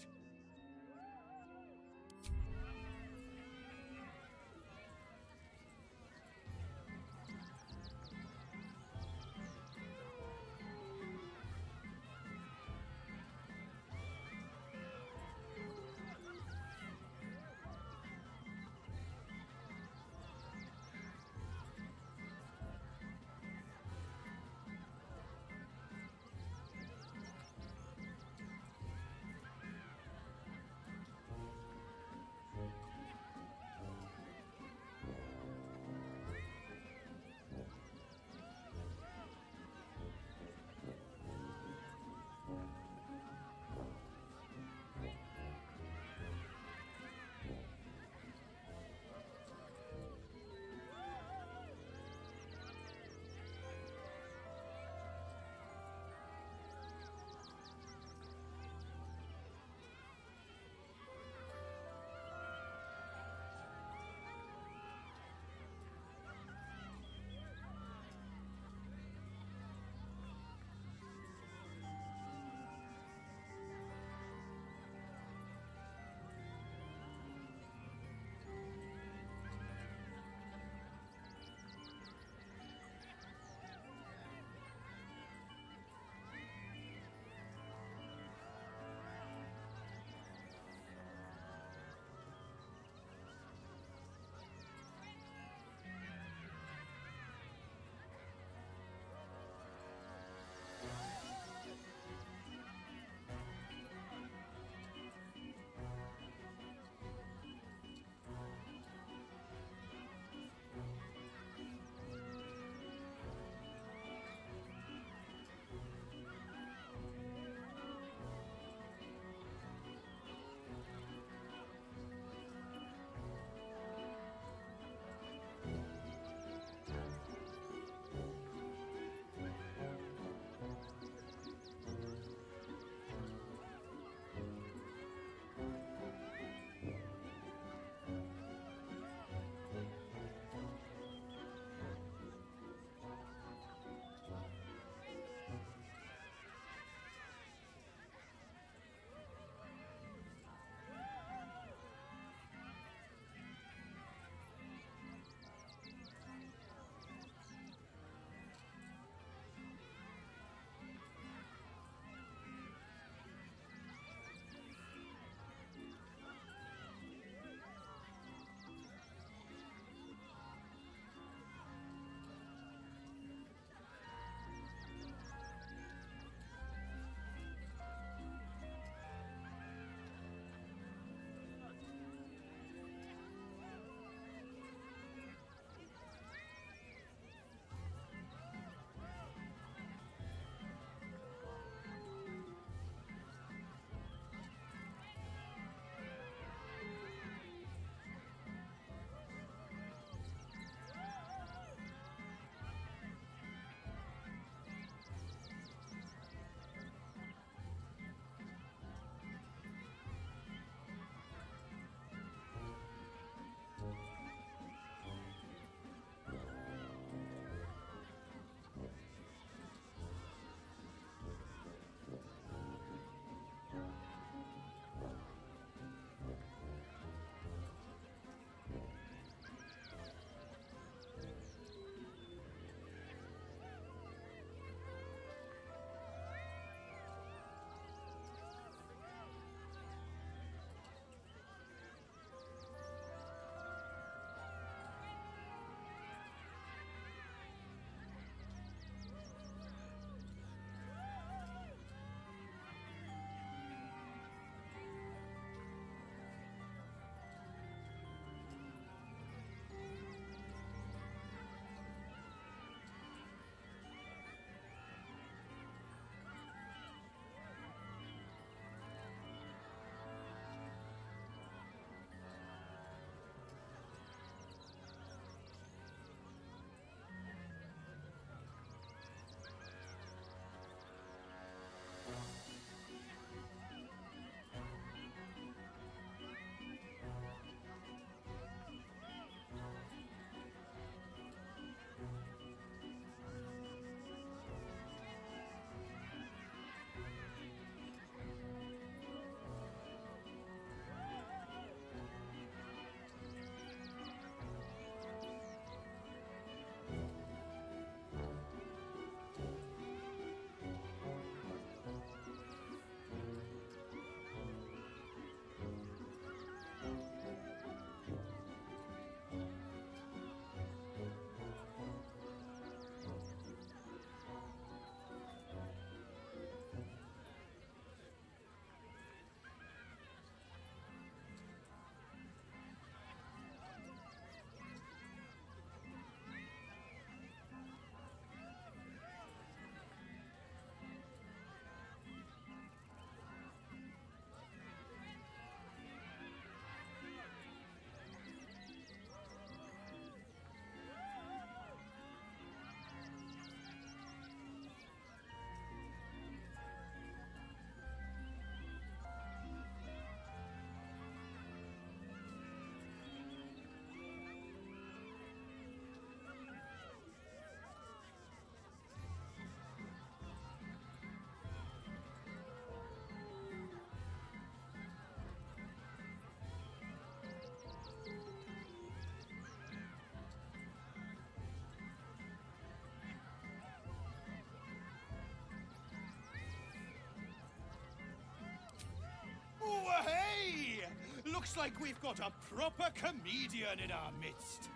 Speaker 10: Looks like we've got a proper comedian in our midst.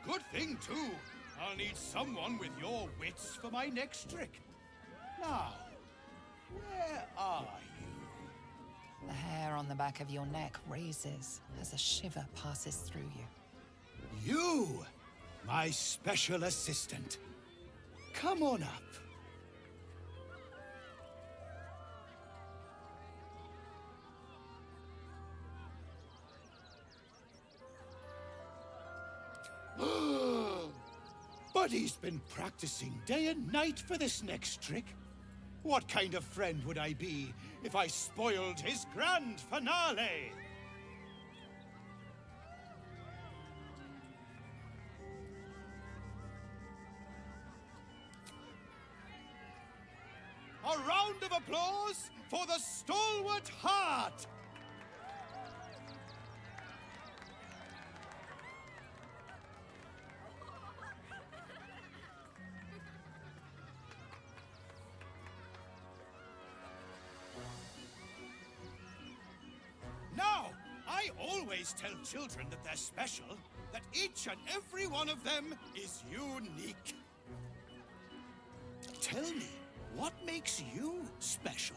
Speaker 10: Good thing, too. I'll need someone with your wits for my next trick. Now, where are you?
Speaker 2: The hair on the back of your neck raises as a shiver passes through you.
Speaker 10: You, my special assistant. Come on up. Buddy's been practicing day and night for this next trick. What kind of friend would I be if I spoiled his grand finale? A round of applause for the stalwart heart! Now, I always tell children that they're special, that each and every one of them is unique. Tell me, what makes you special?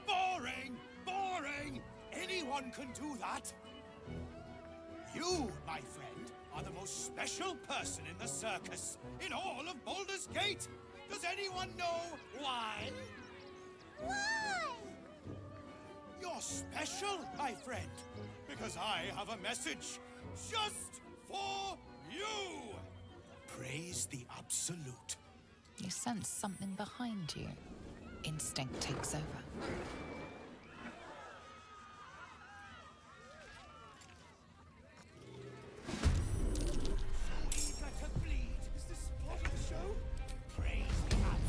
Speaker 10: Boring! Boring! Anyone can do that. You, my friend, are the most special person in the circus, in all of Baldur's Gate. Does anyone know why?
Speaker 15: Why?
Speaker 10: You're special, my friend, because I have a message just for you. Praise the Absolute.
Speaker 2: You sense something behind you. Instinct takes over.
Speaker 10: Eager to bleed. Is this part of the show? Praise the Absolute.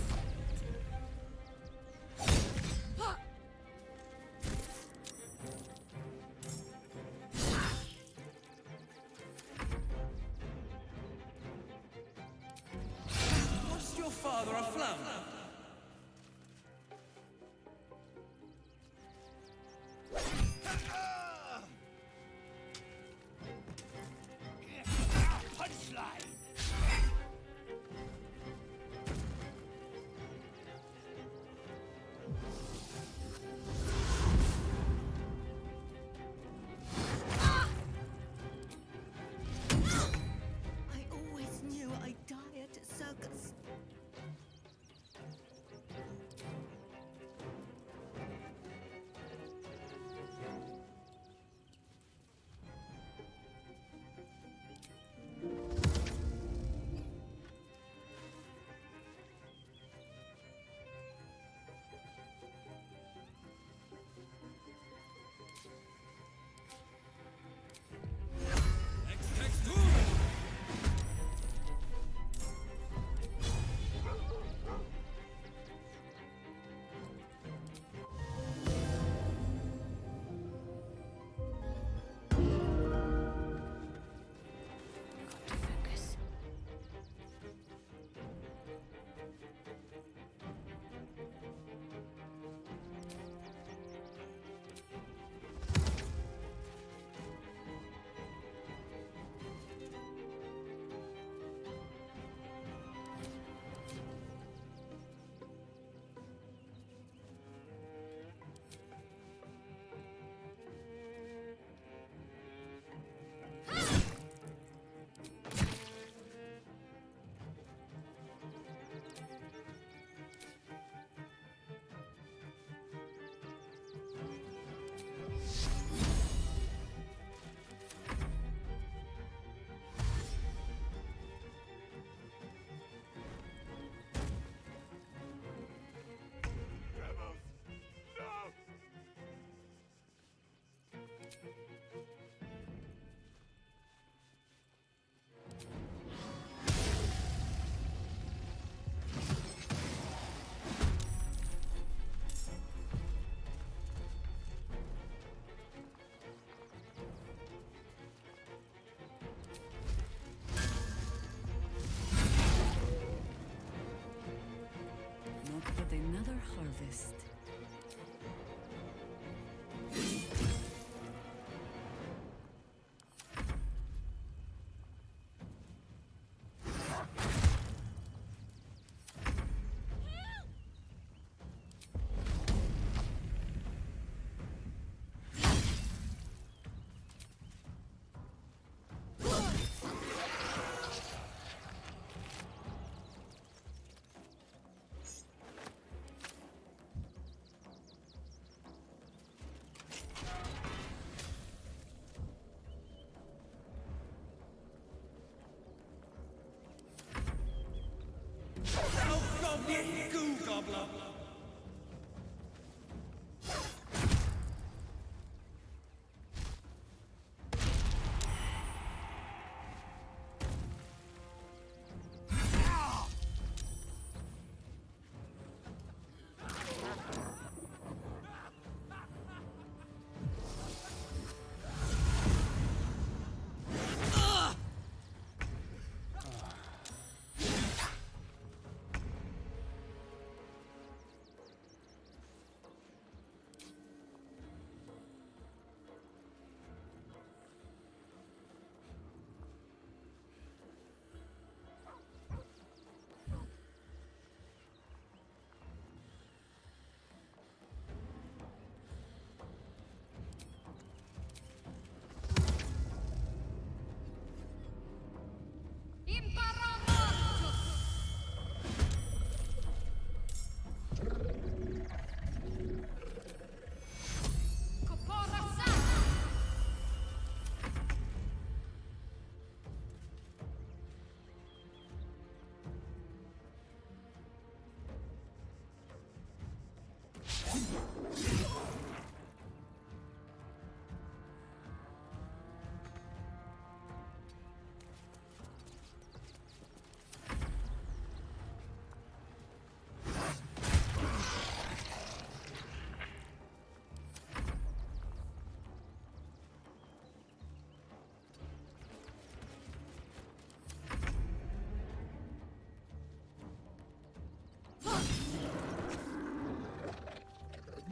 Speaker 19: Was your father a flounder?
Speaker 10: Punchline!
Speaker 12: I always knew I'd die at a circus.
Speaker 10: Goo gobbler!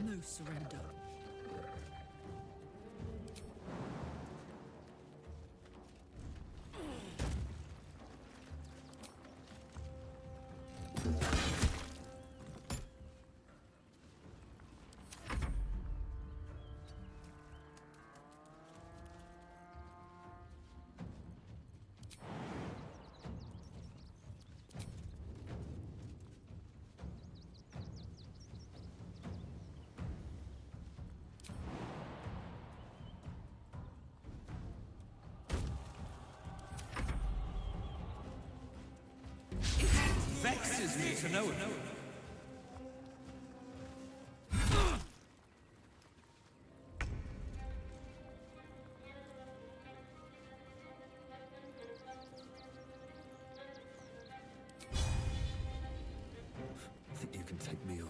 Speaker 12: No surrender.
Speaker 10: Vexes me to know it.
Speaker 19: Think you can take me on?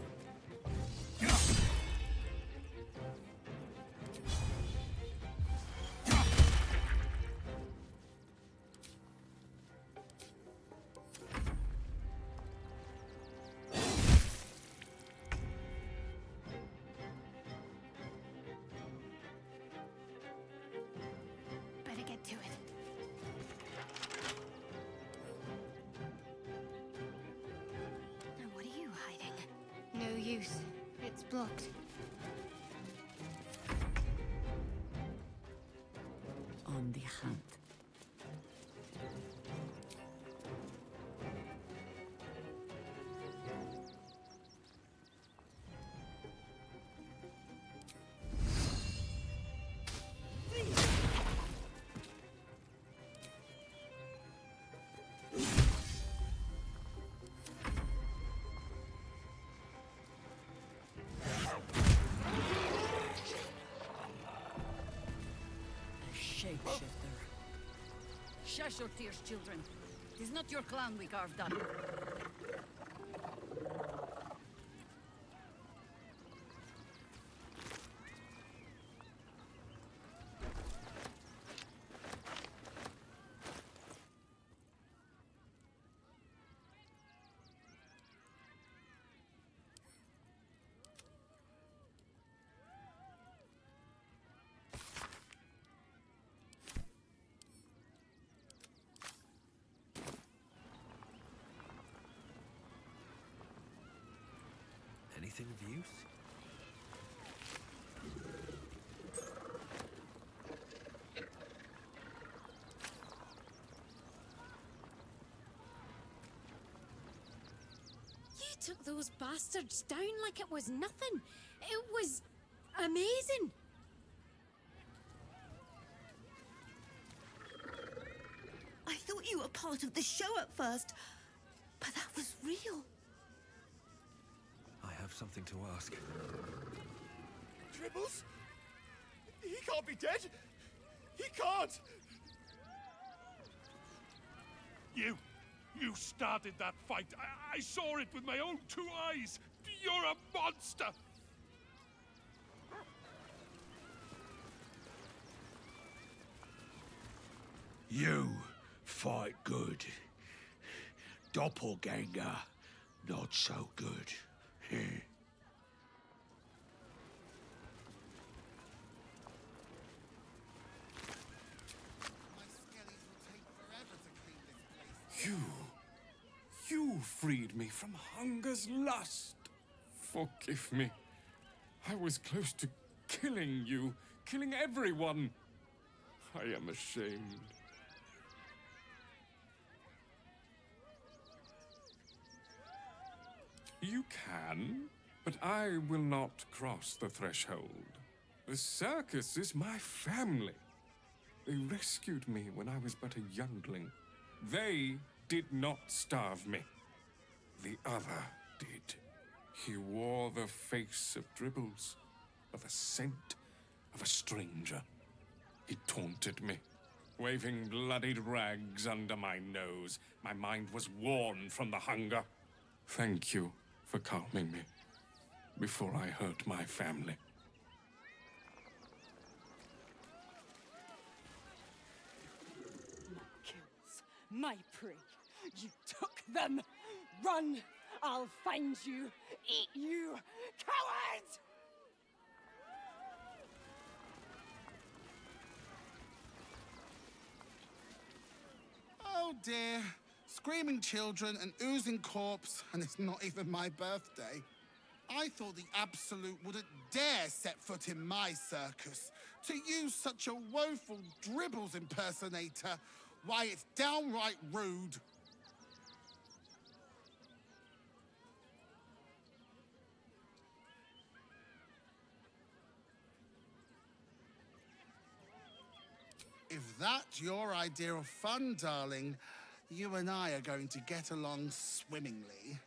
Speaker 15: Better get to it. Now, what are you hiding? No use. It's blocked.
Speaker 2: On the hunt.
Speaker 5: Shapeshifter. Shush your tears, children. It is not your clown we carved up.
Speaker 19: Anything of use?
Speaker 13: You took those bastards down like it was nothing. It was amazing.
Speaker 11: I thought you were part of the show at first, but that was real.
Speaker 19: have something to ask.
Speaker 10: Dribbles? He can't be dead! He can't!
Speaker 4: You started that fight. I saw it with my own 2 eyes. You're a monster!
Speaker 11: You fight good. Doppelganger, not so good.
Speaker 17: You freed me from hunger's lust. Forgive me. I was close to killing you, killing everyone. I am ashamed. You can, but I will not cross the threshold. The circus is my family. They rescued me when I was but a youngling. They did not starve me. The other did. He wore the face of Dribbles, or the scent of a stranger. He taunted me, waving bloodied rags under my nose. My mind was worn from the hunger. Thank you for calming me before I hurt my family.
Speaker 12: My kills, my prey. You took them. Run! I'll find you. Eat you, coward!
Speaker 8: Oh dear. Screaming children, an oozing corpse, and it's not even my birthday. I thought the Absolute wouldn't dare set foot in my circus. To use such a woeful Dribbles impersonator, why, it's downright rude. If that's your idea of fun, darling, you and I are going to get along swimmingly.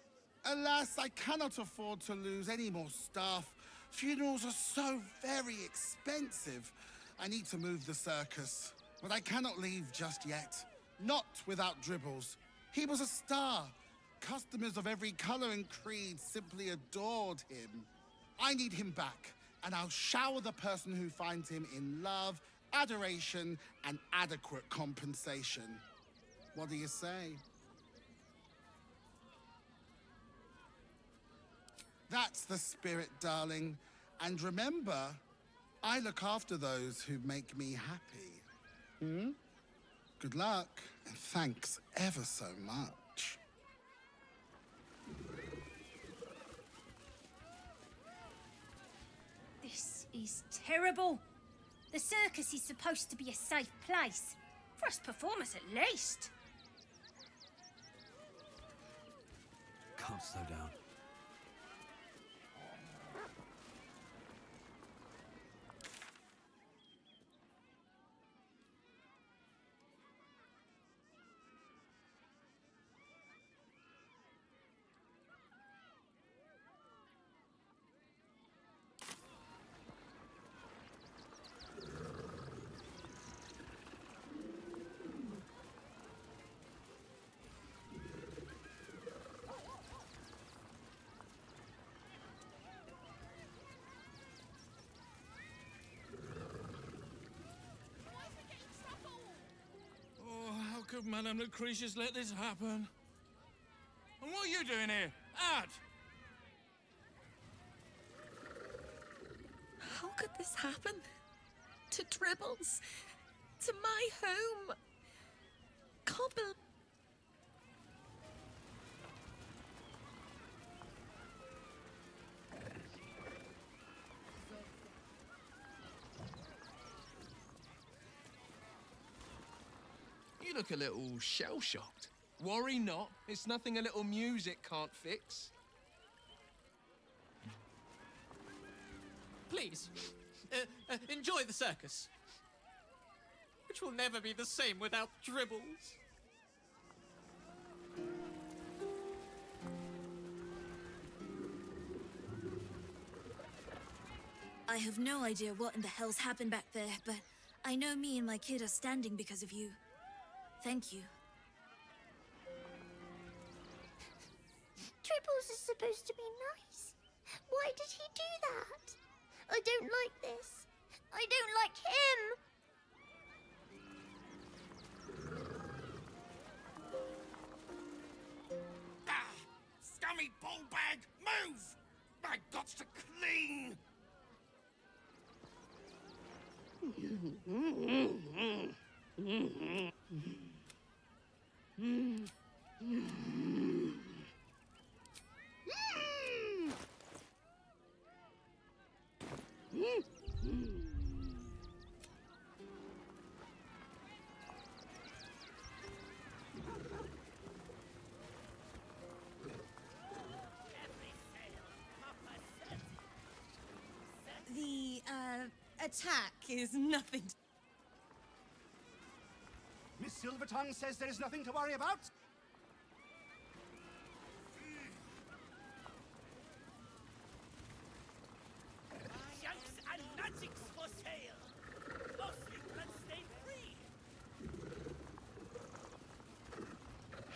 Speaker 8: Alas, I cannot afford to lose any more staff. Funerals are so very expensive. I need to move the circus, but I cannot leave just yet. Not without Dribbles. He was a star. Customers of every color and creed simply adored him. I need him back, and I'll shower the person who finds him in love, adoration, and adequate compensation. What do you say? That's the spirit, darling. And remember, I look after those who make me happy. Good luck, and thanks ever so much.
Speaker 9: This is terrible. The circus is supposed to be a safe place. For us performers, at least.
Speaker 19: Can't slow down.
Speaker 7: How could Madame Lucretius let this happen? And what are you doing here? Out!
Speaker 20: How could this happen? To Dribbles? To my home? Can't believe...
Speaker 26: You look a little shell-shocked. Worry not, it's nothing a little music can't fix.
Speaker 25: Please, enjoy the circus, which will never be the same without Dribbles.
Speaker 16: I have no idea what in the hell's happened back there, but I know me and my kid are standing because of you. Thank you.
Speaker 15: Tribbles is supposed to be nice. Why did he do that? I don't like this. I don't like him.
Speaker 18: Ah! Scummy ball bag! Move! I got to clean!
Speaker 13: The, attack is nothing.
Speaker 10: Miss Silvertongue says there is nothing to worry about.
Speaker 18: Junks and magics for sale! Mostly bloodstained free!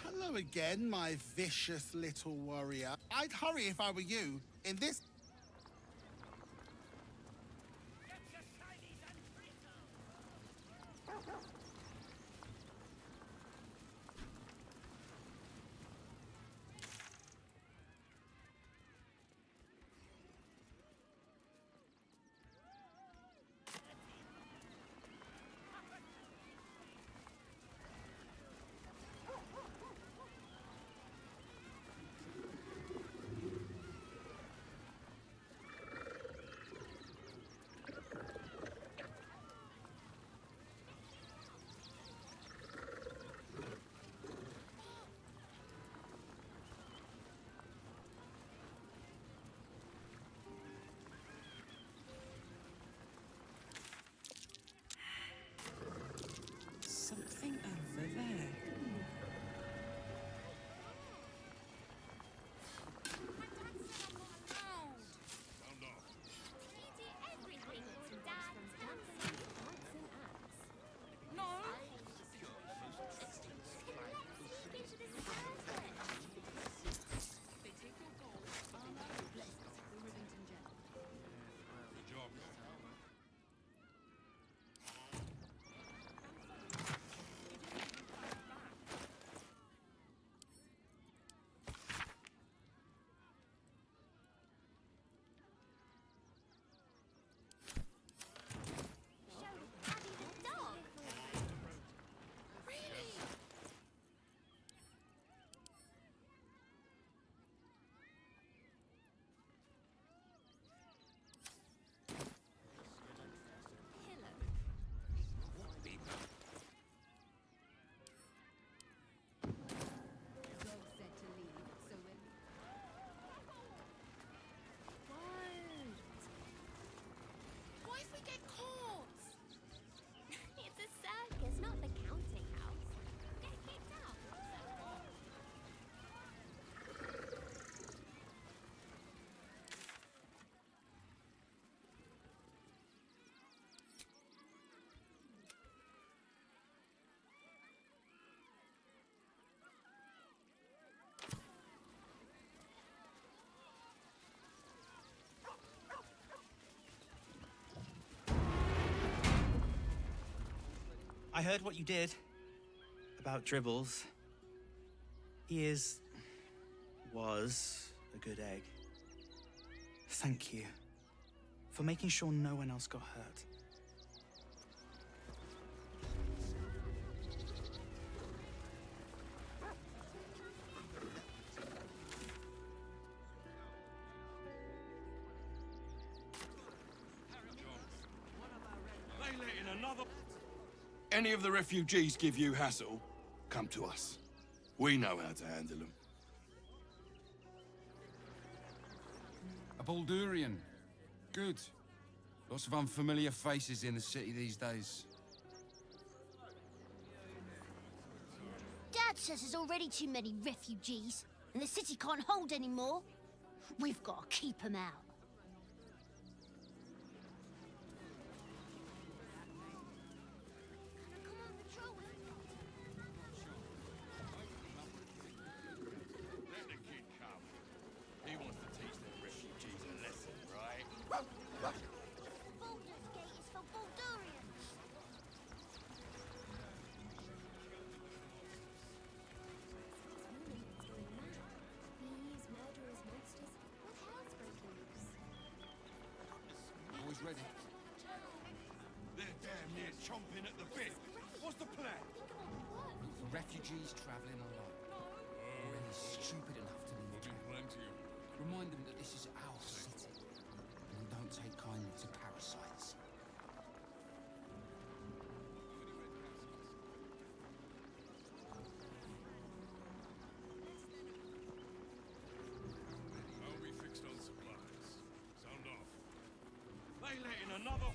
Speaker 8: Hello again, my vicious little warrior. I'd hurry if I were you. In this...
Speaker 6: Something over there.
Speaker 15: What if we get caught? It's a circus, not the counting house. Get kicked out.
Speaker 3: I heard what you did about Dribbles. He was a good egg. Thank you for making sure no one else got hurt.
Speaker 11: Any of the refugees give you hassle, come to us. We know how to handle them.
Speaker 14: A Baldurian. Good. Lots of unfamiliar faces in the city these days.
Speaker 15: Dad says there's already too many refugees, and the city can't hold any more. We've got to keep them out.
Speaker 11: bit. What's the plan?
Speaker 14: For refugees travelling alone, or any stupid enough to leave town. Remind them that this is our city, and we don't take kindly to parasites.
Speaker 4: I'll be fixed on supplies. Sound off. They let in another